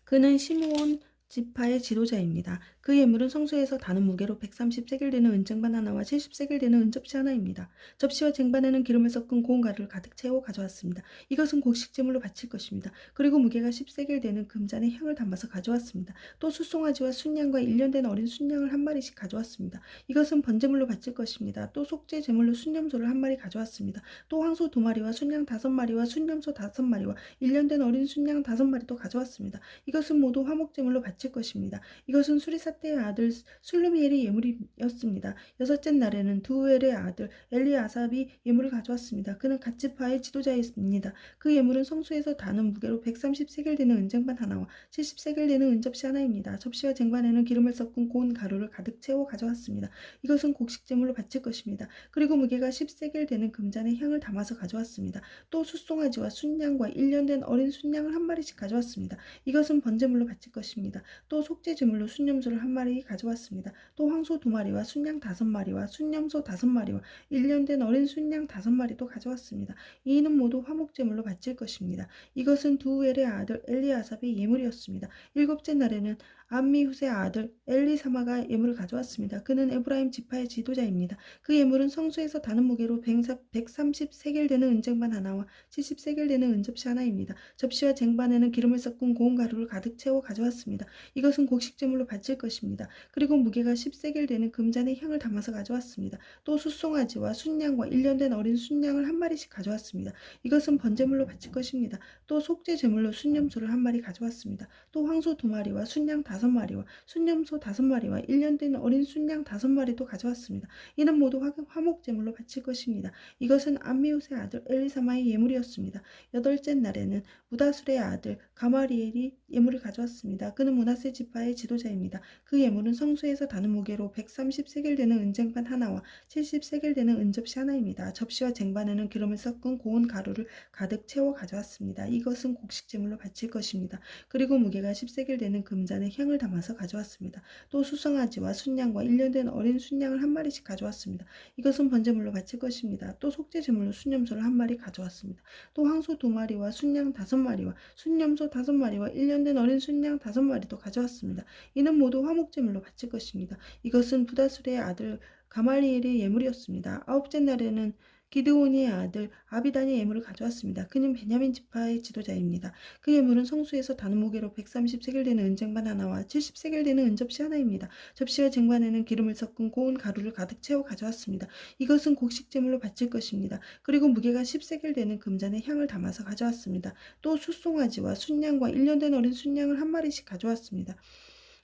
그는 시므온 지파의 지도자입니다. 그 예물은 성소에서 다는 무게로 130세겔 되는 은쟁반 하나와 70세겔 되는 은접시 하나입니다. 접시와 쟁반에는 기름을 섞은 고운 가루를 가득 채워 가져왔습니다. 이것은 곡식제물로 바칠 것입니다. 그리고 무게가 10세겔 되는 금잔에 향을 담아서 가져왔습니다. 또 숫송아지와 순양과 1년 된 어린 순양을 한 마리씩 가져왔습니다. 이것은 번제물로 바칠 것입니다. 또 속죄 제물로 순염소를 한 마리 가져왔습니다. 또 황소 2마리와 순양 5마리와 순염소 5마리와 1년 된 어린 순양 5마리도 가져왔습니다. 이것은 모두 화목제물로 바칠 것입니다. 이것은 수리사태의 아들 술루미엘의 예물이었습니다. 여섯째 날에는 두엘의 아들 엘리아삽이 예물을 가져왔습니다. 그는 갓지파의 지도자였습니다. 그 예물은 성소에서 다는 무게로 130세겔 되는 은쟁반 하나와 70세겔 되는 은접시 하나입니다. 접시와 쟁반에는 기름을 섞은 고운 가루를 가득 채워 가져왔습니다. 이것은 곡식제물로 바칠 것입니다. 그리고 무게가 10세겔 되는 금잔에 향을 담아서 가져왔습니다. 또 숫송아지와 순양과 1년 된 어린 순양을 한 마리씩 가져왔습니다. 이것은 번제물로 바칠 것입니다. 또 속죄제물로 순염소를 한 마리 가져왔습니다. 또 황소 2마리와 순양 5마리와 순염소 5마리와 1년 된 어린 순양 5마리도 가져왔습니다. 이는 모두 화목제물로 바칠 것입니다. 이것은 두엘의 아들 엘리아삽의 예물이었습니다. 일곱째 날에는 암미후의 아들 엘리사마가 예물을 가져왔습니다. 그는 에브라임 지파의 지도자입니다. 그 예물은 성소에서 다는 무게로 130세겔 되는 은쟁반 하나와 70세겔 되는 은접시 하나입니다. 접시와 쟁반에는 기름을 섞은 고운 가루를 가득 채워 가져왔습니다. 이것은 곡식제물로 바칠 것입니다. 그리고 무게가 10세겔 되는 금잔에 향을 담아서 가져왔습니다. 또 숫송아지와 순양과 1년 된 어린 순양을 한 마리씩 가져왔습니다. 이것은 번제물로 바칠 것입니다. 또 속죄제물로 순염소를 한 마리 가져왔습니다. 또 황소 2마리와 순양 5마리와 순염소 5마리와 1년 된 어린 순양 5마리도 가져왔습니다. 이는 모두 화목제물로 바칠 것입니다. 이것은 암미우스의 아들 엘리사마의 예물이었습니다. 여덟째 날에는 무다술의 아들 가마리엘이 예물을 가져왔습니다. 그는 므낫세 지파의 지도자입니다. 그 예물은 성소에서 다는 무게로 130세겔 되는 은쟁반 하나와 70세겔 되는 은접시 하나입니다. 접시와 쟁반에는 기름을 섞은 고운 가루를 가득 채워 가져왔습니다. 이것은 곡식제물로 바칠 것입니다. 그리고 무게가 10세겔 되는 금잔에 향을 담아서 가져왔습니다. 또 수성아지와 순양과 1년 된 어린 순양을 한 마리씩 가져왔습니다. 이것은 번제물로 바칠 것입니다. 또 속죄제물로 순염소를 한 마리 가져왔습니다. 또 황소 2마리와 순양 5마리와 순염소 5마리와 1년 된 어린 순양 5마리도 가져왔습니다. 이는 모두 화목제물로 바칠 것입니다. 이것은 부다술의 아들 가말리엘의 예물이었습니다. 아홉째 날에는 기드온의 아들 아비단의 예물을 가져왔습니다. 그는 베냐민 지파의 지도자입니다. 그 예물은 성소에서 다는 무게로 130세겔 되는 은쟁반 하나와 70세겔 되는 은접시 하나입니다. 접시와 쟁반에는 기름을 섞은 고운 가루를 가득 채워 가져왔습니다. 이것은 곡식제물로 바칠 것입니다. 그리고 무게가 10세겔 되는 금잔에 향을 담아서 가져왔습니다. 또 숫송아지와 순양과 1년 된 어린 순양을 한 마리씩 가져왔습니다.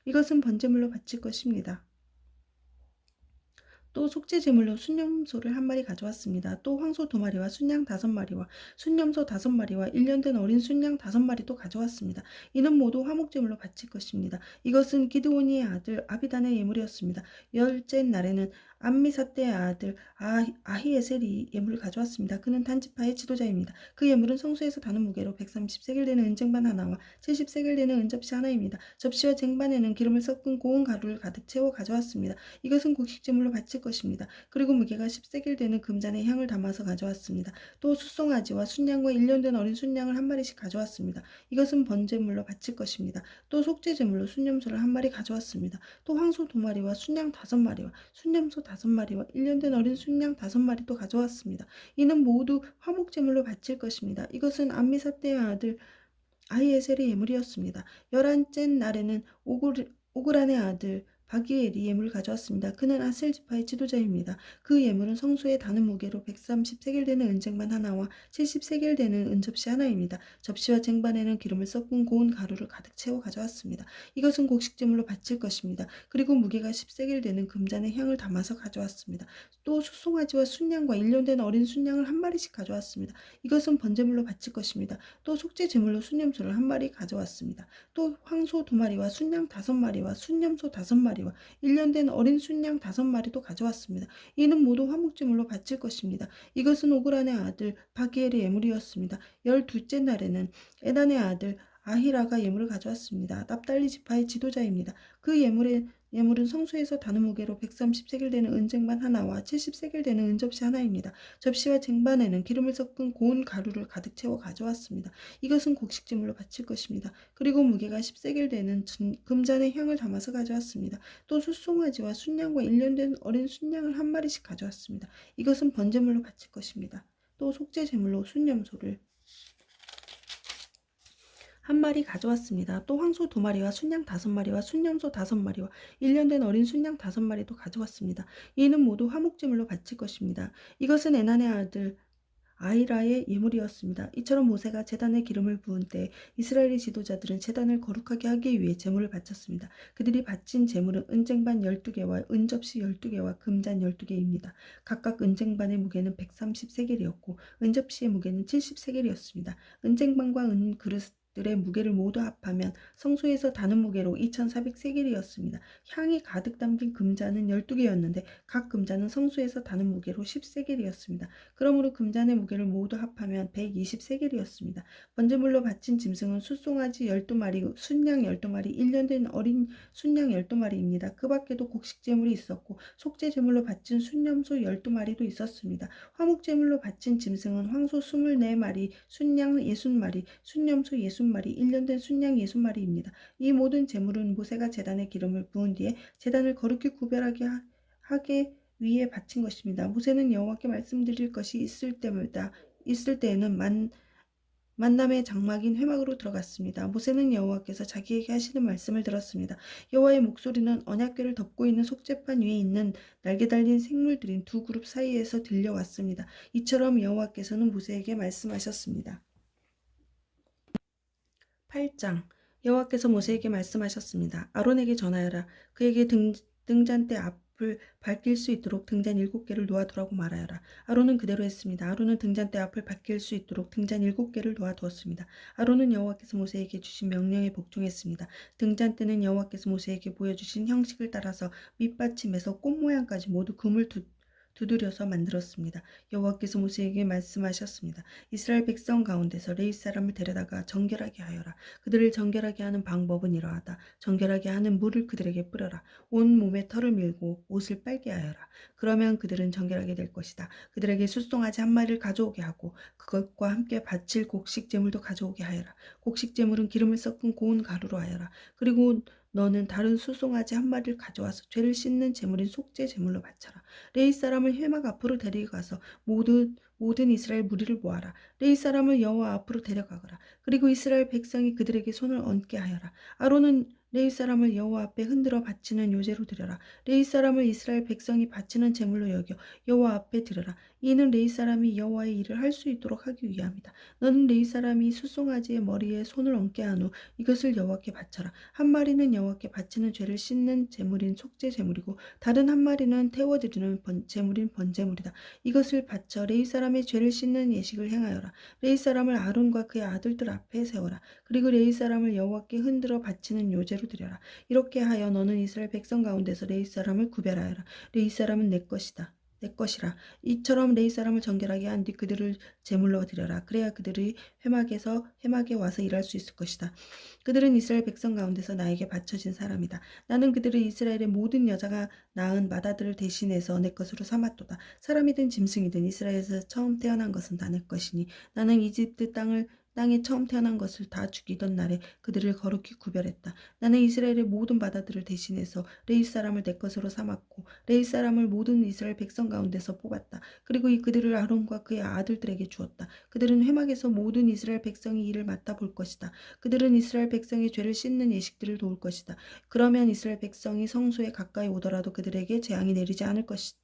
이것은 번제물로 바칠 것입니다. 또 속죄제물로 순염소를 한 마리 가져왔습니다. 또 황소 2마리와 순양 5마리와 순염소 5마리와 1년 된 어린 순양 5마리도 가져왔습니다. 이는 모두 화목제물로 바칠 것입니다. 이것은 기드온이의 아들 아비단의 예물이었습니다. 열째 날에는 암미사떼의 아들 아히에셀이 예물을 가져왔습니다. 그는 단지파의 지도자입니다. 그 예물은 성소에서 다는 무게로 130세겔 되는 은쟁반 하나와 70세겔 되는 은접시 하나입니다. 접시와 쟁반에는 기름을 섞은 고운 가루를 가득 채워 가져왔습니다. 이것은 곡식제물로 바칠 것입니다. 그리고 무게가 10세겔 되는 금잔에 향을 담아서 가져왔습니다. 또 숫송아지와 순양과 1년 된 어린 순양을 한 마리씩 가져왔습니다. 이것은 번제물로 바칠 것입니다. 또 속죄제물로 순염소를 한 마리 가져왔습니다. 또 황소 2마리와 순양 5마리와 순염소 5마리와 1년 된 어린 순양 5마리도 가져왔습니다. 이는 모두 화목제물로 바칠 것입니다. 이것은 암미사떼의 아들 아히에셀의 예물이었습니다. 11째 날에는 오그란의 아들 바기엘이 예물을 가져왔습니다. 그는 아셀 지파의 지도자입니다. 그 예물은 성소에 다는 무게로 130세겔 되는 은쟁반 하나와 70세겔 되는 은접시 하나입니다. 접시와 쟁반에는 기름을 섞은 고운 가루를 가득 채워 가져왔습니다. 이것은 곡식제물로 바칠 것입니다. 그리고 무게가 10세겔 되는 금잔에 향을 담아서 가져왔습니다. 또 수송아지와 순양과 일년된 어린 순양을 한 마리씩 가져왔습니다. 이것은 번제물로 바칠 것입니다. 또 속죄 제물로 순염소를 한 마리 가져왔습니다. 또 황소 2마리와 순양 5마리와 순염소 5마리와 일년된 어린 순양 5마리도 가져왔습니다. 이는 모두 화목제물로 바칠 것입니다. 이것은 오그란의 아들 바기엘의 예물이었습니다. 12째 날에는 에단의 아들 아히라가 예물을 가져왔습니다. 납달리 지파의 지도자입니다. 그 예물은 성소에서 다는 무게로 130세겔 되는 은쟁반 하나와 70세겔 되는 은접시 하나입니다. 접시와 쟁반에는 기름을 섞은 고운 가루를 가득 채워 가져왔습니다. 이것은 곡식제물로 바칠 것입니다. 그리고 무게가 10세겔 되는 금잔에 향을 담아서 가져왔습니다. 또 숫송아지와 순양과 일년된 어린 순양을 한 마리씩 가져왔습니다. 이것은 번제물로 바칠 것입니다. 또 속죄제물로 순염소를 한 마리 가져왔습니다. 또 황소 2마리와 순양 5마리와 순염소 5마리와 일년된 어린 순양 5마리도 가져왔습니다. 이는 모두 화목제물로 바칠 것입니다. 이것은 에난의 아들 아히라의 예물이었습니다. 이처럼 모세가 제단에 기름을 부은 때 이스라엘의 지도자들은 제단을 거룩하게 하기 위해 제물을 바쳤습니다. 그들이 바친 제물은 은쟁반 12개와 은접시 12개와 금잔 12개입니다. 각각 은쟁반의 무게는 130세겔이었고 은접시의 무게는 70세겔이었습니다. 은쟁반과 은그릇들의 무게를 모두 합하면 성소에서 다는 무게로 2400세겔이었습니다. 향이 가득 담긴 금잔은 12개였는데 각 금잔은 성소에서 다는 무게로 10세겔이었습니다. 그러므로 금잔의 무게를 모두 합하면 120세겔이었습니다. 번제물로 바친 짐승은 숫송아지 12마리, 순양 12마리, 일년된 어린 순양 12마리입니다. 그 밖에도 곡식제물이 있었고 속죄제물로 바친 순염소 12마리도 있었습니다. 화목제물로 바친 짐승은 황소 24마리, 순양 60마리, 순염소 60마리, 일년된 순양 60마리입니다. 이 모든 제물은 모세가 제단에 기름을 부은 뒤에 제단을 거룩히 구별하게 하게 위에 바친 것입니다. 모세는 여호와께 말씀드릴 것이 있을 때에는 만남의 장막인 회막으로 들어갔습니다. 모세는 여호와께서 자기에게 하시는 말씀을 들었습니다. 여호와의 목소리는 언약궤를 덮고 있는 속죄판 위에 있는 날개 달린 생물들인 두 그룹 사이에서 들려왔습니다. 이처럼 여호와께서는 모세에게 말씀하셨습니다. 8장 여호와께서 모세에게 말씀하셨습니다. 아론에게 전하여라. 그에게 등잔대 앞을 밝힐 수 있도록 등잔 7개를 놓아두라고 말하여라. 아론은 그대로 했습니다. 아론은 등잔대 앞을 밝힐 수 있도록 등잔 7개를 놓아두었습니다. 아론은 여호와께서 모세에게 주신 명령에 복종했습니다. 등잔대는 여호와께서 모세에게 보여주신 형식을 따라서 밑받침에서 꽃 모양까지 모두 금을 두드려서 만들었습니다. 여호와께서 모세에게 말씀하셨습니다. 이스라엘 백성 가운데서 레위 사람을 데려다가 정결하게 하여라. 그들을 정결하게 하는 방법은 이러하다. 정결하게 하는 물을 그들에게 뿌려라. 온 몸에 털을 밀고 옷을 빨게 하여라. 그러면 그들은 정결하게 될 것이다. 그들에게 숫송아지 한 마리를 가져오게 하고 그것과 함께 바칠 곡식제물도 가져오게 하여라. 곡식제물은 기름을 섞은 고운 가루로 하여라. 그리고 너는 다른 수송아지 한 마리를 가져와서 죄를 씻는 제물인 속죄 제물로 바쳐라. 레위 사람을 회막 앞으로 데려가서 모든 이스라엘 무리를 모아라. 레위 사람을 여호와 앞으로 데려가거라. 그리고 이스라엘 백성이 그들에게 손을 얹게 하여라. 아론은 레위 사람을 여호와 앞에 흔들어 바치는 요제로 드려라. 레위 사람을 이스라엘 백성이 바치는 제물로 여겨 여호와 앞에 드려라. 이는 레위 사람이 여호와의 일을 할 수 있도록 하기 위함이다. 너는 레위 사람이 수송아지의 머리에 손을 얹게 한 후 이것을 여호와께 바쳐라. 한 마리는 여호와께 바치는 죄를 씻는 제물인 속죄 제물이고 다른 한 마리는 태워드리는 제물인 번제물이다. 이것을 바쳐 레위 사람의 죄를 씻는 예식을 행하여라. 레위 사람을 아론과 그의 아들들 앞에 세워라. 그리고 레위 사람을 여호와께 흔들어 바치는 요제로 드려라. 이렇게 하여 너는 이스라엘 백성 가운데서 레위 사람을 구별하여라. 레위 사람은 내 것이라. 이처럼 레위 사람을 정결하게 한 뒤 그들을 제물로 드려라. 그래야 그들이 회막에 와서 일할 수 있을 것이다. 그들은 이스라엘 백성 가운데서 나에게 바쳐진 사람이다. 나는 그들을 이스라엘의 모든 여자가 낳은 맏아들을 대신해서 내 것으로 삼았도다. 사람이든 짐승이든 이스라엘에서 처음 태어난 것은 다 내 것이니 나는 이집트 땅을 땅에 처음 태어난 것을 다 죽이던 날에 그들을 거룩히 구별했다. 나는 이스라엘의 모든 바다들을 대신해서 레위 사람을 내 것으로 삼았고 레위 사람을 모든 이스라엘 백성 가운데서 뽑았다. 그리고 이 그들을 아론과 그의 아들들에게 주었다. 그들은 회막에서 모든 이스라엘 백성이 이를 맡아볼 것이다. 그들은 이스라엘 백성의 죄를 씻는 예식들을 도울 것이다. 그러면 이스라엘 백성이 성소에 가까이 오더라도 그들에게 재앙이 내리지 않을 것이다.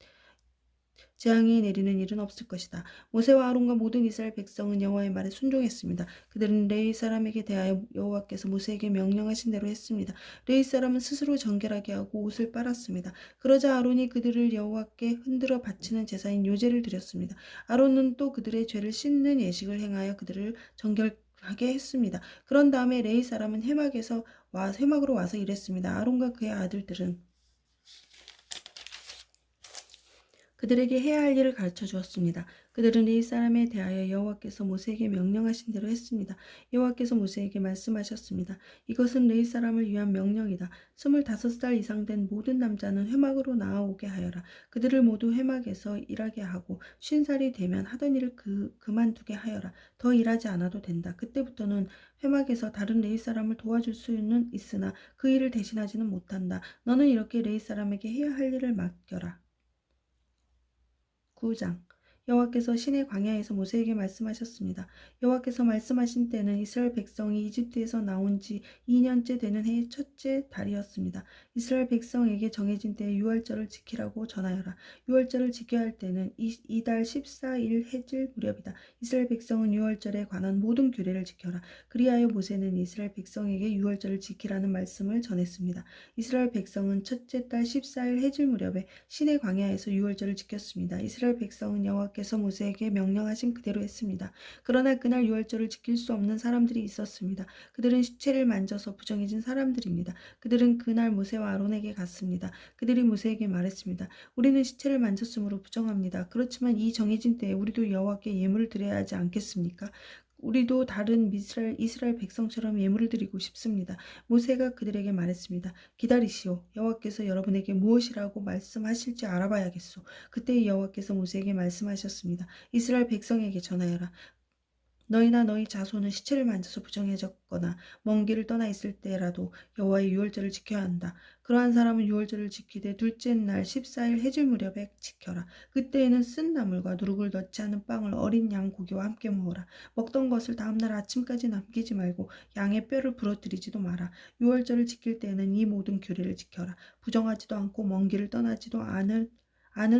재앙이 내리는 일은 없을 것이다. 모세와 아론과 모든 이스라엘 백성은 여호와의 말에 순종했습니다. 그들은 레위 사람에게 대하여 여호와께서 모세에게 명령하신 대로 했습니다. 레위 사람은 스스로 정결하게 하고 옷을 빨았습니다. 그러자 아론이 그들을 여호와께 흔들어 바치는 제사인 요제를 드렸습니다. 아론은 또 그들의 죄를 씻는 예식을 행하여 그들을 정결하게 했습니다. 그런 다음에 레위 사람은 회막으로 와서 일했습니다. 아론과 그의 아들들은 그들에게 해야 할 일을 가르쳐 주었습니다. 그들은 이 사람에 대하여 여호와께서 모세에게 명령하신 대로 했습니다. 여호와께서 모세에게 말씀하셨습니다. 이것은 레위 사람을 위한 명령이다. 25살 이상 된 모든 남자는 회막으로 나아오게 하여라. 그들을 모두 회막에서 일하게 하고 50살이 되면 하던 일을 그만두게 하여라. 더 일하지 않아도 된다. 그때부터는 회막에서 다른 레위 사람을 도와줄 수는 있으나 그 일을 대신하지는 못한다. 너는 이렇게 레위 사람에게 해야 할 일을 맡겨라. 9장 여호와께서 시내 광야에서 모세에게 말씀하셨습니다. 여호와께서 말씀하신 때는 이스라엘 백성이 이집트에서 나온 지 2년째 되는 해의 첫째 달이었습니다. 이스라엘 백성에게 정해진 때에 유월절을 지키라고 전하여라. 유월절을 지켜야 할 때는 이달 14일 해질 무렵이다. 이스라엘 백성은 유월절에 관한 모든 규례를 지켜라. 그리하여 모세는 이스라엘 백성에게 유월절을 지키라는 말씀을 전했습니다. 이스라엘 백성은 첫째 달 14일 해질 무렵에 시내 광야에서 유월절을 지켰습니다. 이스라엘 백성은 여호와께서 모세에게 명령하신 그대로 했습니다. 그러나 그날 유월절을 지킬 수 없는 사람들이 있었습니다. 그들은 시체를 만져서 부정해진 사람들입니다. 그들은 그날 모세와 아론에게 갔습니다. 그들이 모세에게 말했습니다. 우리는 시체를 만졌으므로 부정합니다. 그렇지만 이 정해진 때에 우리도 여호와께 예물을 드려야 하지 않겠습니까? 우리도 다른 이스라엘 백성처럼 예물을 드리고 싶습니다. 모세가 그들에게 말했습니다. 기다리시오. 여호와께서 여러분에게 무엇이라고 말씀하실지 알아봐야겠소. 그때 여호와께서 모세에게 말씀하셨습니다. 이스라엘 백성에게 전하여라. 너희나 너희 자손은 시체를 만져서 부정해졌거나 먼 길을 떠나 있을 때라도 여호와의 유월절을 지켜야 한다. 그러한 사람은 유월절을 지키되 둘째 날 14일 해질 무렵에 지켜라. 그때에는 쓴 나물과 누룩을 넣지 않은 빵을 어린 양 고기와 함께 먹어라. 먹던 것을 다음날 아침까지 남기지 말고 양의 뼈를 부러뜨리지도 마라. 유월절을 지킬 때에는 이 모든 규례를 지켜라. 부정하지도 않고 먼 길을 떠나지도 아는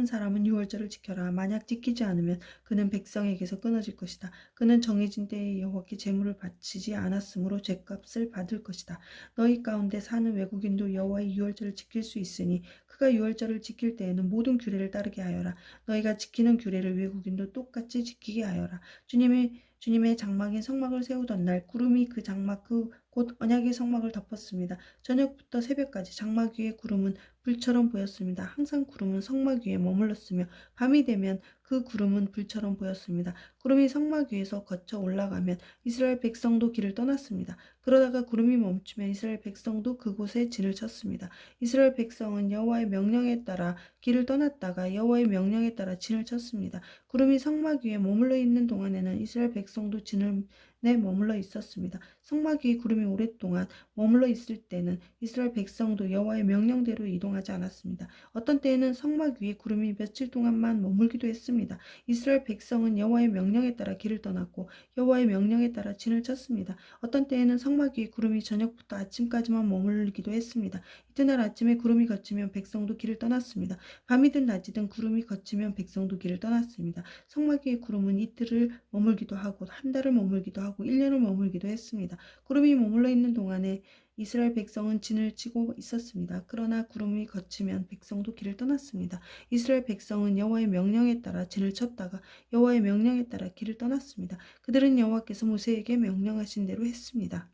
사람은 유월절을 지켜라. 만약 지키지 않으면 그는 백성에게서 끊어질 것이다. 그는 정해진 때에 여호와께 제물을 바치지 않았으므로 죄값을 받을 것이다. 너희 가운데 사는 외국인도 여호와의 유월절을 지킬 수 있으니 그가 유월절을 지킬 때에는 모든 규례를 따르게 하여라. 너희가 지키는 규례를 외국인도 똑같이 지키게 하여라. 주님의 장막인 성막을 세우던 날 구름이 그 장막 곧 언약의 성막을 덮었습니다. 저녁부터 새벽까지 장막 위에 구름은 불처럼 보였습니다. 항상 구름은 성막 위에 머물렀으며 밤이 되면 그 구름은 불처럼 보였습니다. 구름이 성막 위에서 거쳐 올라가면 이스라엘 백성도 길을 떠났습니다. 그러다가 구름이 멈추면 이스라엘 백성도 그곳에 진을 쳤습니다. 이스라엘 백성은 여호와의 명령에 따라 길을 떠났다가 여호와의 명령에 따라 진을 쳤습니다. 구름이 성막 위에 머물러 있는 동안에는 이스라엘 백성도 진을 내 머물러 있었습니다. 성막 위에 구름이 오랫동안 머물러 있을 때는 이스라엘 백성도 여호와의 명령대로 이동하지 않았습니다. 어떤 때에는 성막 위에 구름이 며칠 동안만 머물기도 했습니다. 이스라엘 백성은 여호와의 명령에 따라 길을 떠났고 여호와의 명령에 따라 진을 쳤습니다. 어떤 때에는 성막 위에 구름이 저녁부터 아침까지만 머물기도 했습니다. 이튿날 아침에 구름이 걷히면 백성도 길을 떠났습니다. 밤이든 낮이든 구름이 걷히면 백성도 길을 떠났습니다. 성막 위에 구름은 이틀을 머물기도 하고 한 달을 머물기도 하고 1년을 머물기도 했습니다. 구름이 머물러 있는 동안에 이스라엘 백성은 진을 치고 있었습니다. 그러나 구름이 걷히면 백성도 길을 떠났습니다. 이스라엘 백성은 여호와의 명령에 따라 진을 쳤다가 여호와의 명령에 따라 길을 떠났습니다. 그들은 여호와께서 모세에게 명령하신 대로 했습니다.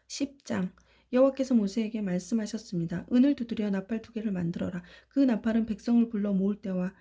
10장 여호와께서 모세에게 말씀하셨습니다. 은을 두드려 나팔 2개를 만들어라. 그 나팔은 백성을 불러 모을 때와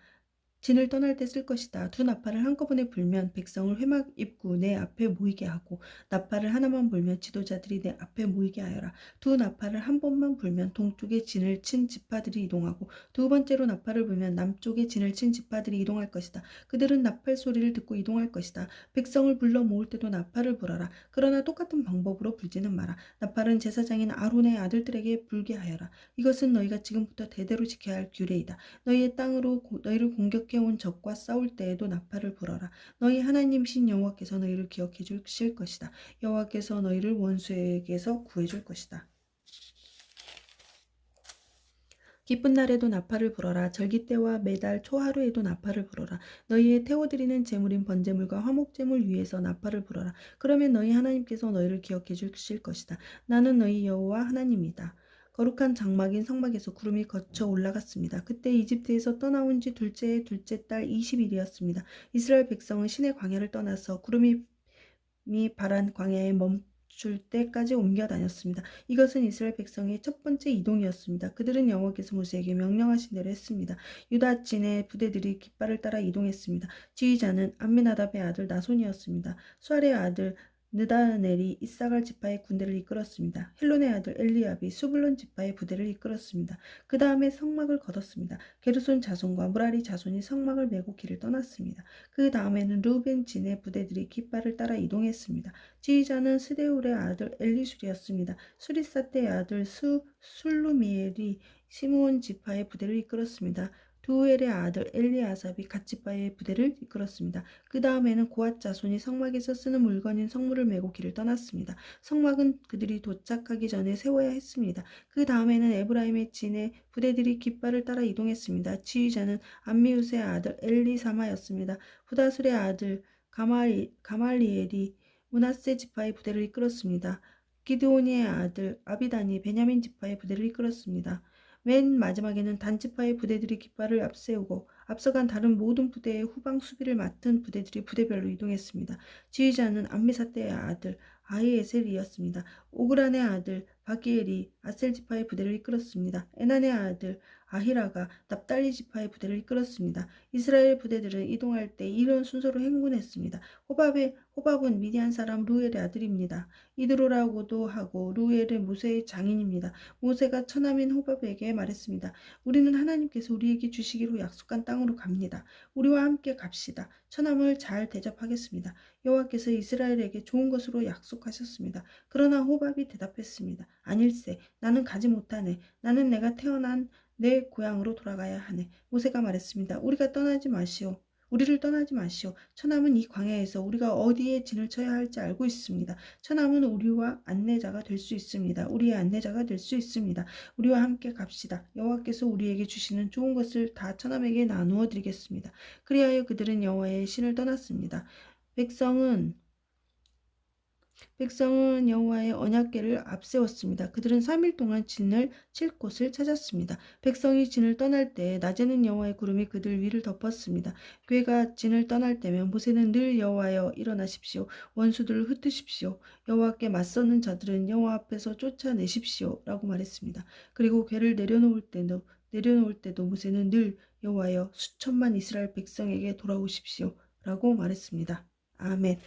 진을 떠날 때 쓸 것이다. 두 나팔을 한꺼번에 불면 백성을 회막 입구 내 앞에 모이게 하고 나팔을 하나만 불면 지도자들이 내 앞에 모이게 하여라. 두 나팔을 한 번만 불면 동쪽에 진을 친 지파들이 이동하고 두 번째로 나팔을 불면 남쪽에 진을 친 지파들이 이동할 것이다. 그들은 나팔 소리를 듣고 이동할 것이다. 백성을 불러 모을 때도 나팔을 불어라. 그러나 똑같은 방법으로 불지는 마라. 나팔은 제사장인 아론의 아들들에게 불게 하여라. 이것은 너희가 지금부터 대대로 지켜야 할 규례이다. 너희의 땅으로 너희를 공격해온 적과 싸울 때에도 나팔을 불어라. 너희 하나님이신 여호와께서 너희를 기억해 주실 것이다. 여호와께서 너희를 원수에게서 구해줄 것이다. 기쁜 날에도 나팔을 불어라. 절기 때와 매달 초하루에도 나팔을 불어라. 너희의 태워드리는 제물인 번제물과 화목제물 위에서 나팔을 불어라. 그러면 너희 하나님께서 너희를 기억해 주실 것이다. 나는 너희 여호와 하나님이다. 거룩한 장막인 성막에서 구름이 거쳐 올라갔습니다. 그때 이집트에서 떠나온 지 둘째의 둘째 달 20일이었습니다. 이스라엘 백성은 신의 광야를 떠나서 구름이 바란 광야에 멈출 때까지 옮겨 다녔습니다. 이것은 이스라엘 백성의 첫 번째 이동이었습니다. 그들은 여호와께서 모세에게 명령하신 대로 했습니다. 유다 진의 부대들이 깃발을 따라 이동했습니다. 지휘자는 암미나답의 아들 나손이었습니다. 수알의 아들 느다넬이 이사갈 지파의 군대를 이끌었습니다. 헬론의 아들 엘리압이 수불론 지파의 부대를 이끌었습니다. 그 다음에 성막을 걷었습니다. 게르손 자손과 무라리 자손이 성막을 메고 길을 떠났습니다. 그 다음에는 루벤 진의 부대들이 깃발을 따라 이동했습니다. 지휘자는 스데울의 아들 엘리술이었습니다. 수리사떼의 아들 술루미엘이 시므온 지파의 부대를 이끌었습니다. 두엘의 아들 엘리아삽이 갓 지파의 부대를 이끌었습니다. 그 다음에는 고앗 자손이 성막에서 쓰는 물건인 성물을 메고 길을 떠났습니다. 성막은 그들이 도착하기 전에 세워야 했습니다. 그 다음에는 에브라임의 진의 부대들이 깃발을 따라 이동했습니다. 지휘자는 암미우스의 아들 엘리사마였습니다. 부다술의 아들 가말리엘이 므낫세 지파의 부대를 이끌었습니다. 기드오니의 아들 아비단이 베냐민 지파의 부대를 이끌었습니다. 맨 마지막에는 단 지파의 부대들이 깃발을 앞세우고 앞서간 다른 모든 부대의 후방 수비를 맡은 부대들이 부대별로 이동했습니다. 지휘자는 암미사떼의 아들 아히에셀이었습니다. 오그란의 아들 바기엘이 아셀 지파의 부대를 이끌었습니다. 에난의 아들 아히라가 납달리 지파의 부대를 이끌었습니다. 이스라엘 부대들은 이동할 때 이런 순서로 행군했습니다. 호밥은 미디안 사람 루엘의 아들입니다. 이드로라고도 하고 루엘은 모세의 장인입니다. 모세가 처남인 호밥에게 말했습니다. 우리는 하나님께서 우리에게 주시기로 약속한 땅으로 갑니다. 우리와 함께 갑시다. 처남을 잘 대접하겠습니다. 여호와께서 이스라엘에게 좋은 것으로 약속하셨습니다. 그러나 호밥이 대답했습니다. 아닐세, 나는 가지 못하네. 나는 내가 태어난 내 고향으로 돌아가야 하네. 모세가 말했습니다. 우리를 떠나지 마시오. 처남은 이 광야에서 우리가 어디에 진을 쳐야 할지 알고 있습니다. 처남은 우리와 안내자가 될 수 있습니다. 우리의 안내자가 될 수 있습니다. 우리와 함께 갑시다. 여호와께서 우리에게 주시는 좋은 것을 다 처남에게 나누어 드리겠습니다. 그리하여 그들은 여호와의 신을 떠났습니다. 백성은 여호와의 언약궤를 앞세웠습니다. 그들은 3일 동안 진을 칠 곳을 찾았습니다. 백성이 진을 떠날 때 낮에는 여호와의 구름이 그들 위를 덮었습니다. 궤가 진을 떠날 때면 모세는 늘 여호와여 일어나십시오. 원수들을 흩으십시오. 여호와께 맞서는 자들은 여호와 앞에서 쫓아내십시오. 라고 말했습니다. 그리고 궤를 내려놓을 때도 모세는 늘 여호와여 수천만 이스라엘 백성에게 돌아오십시오. 라고 말했습니다. 아멘.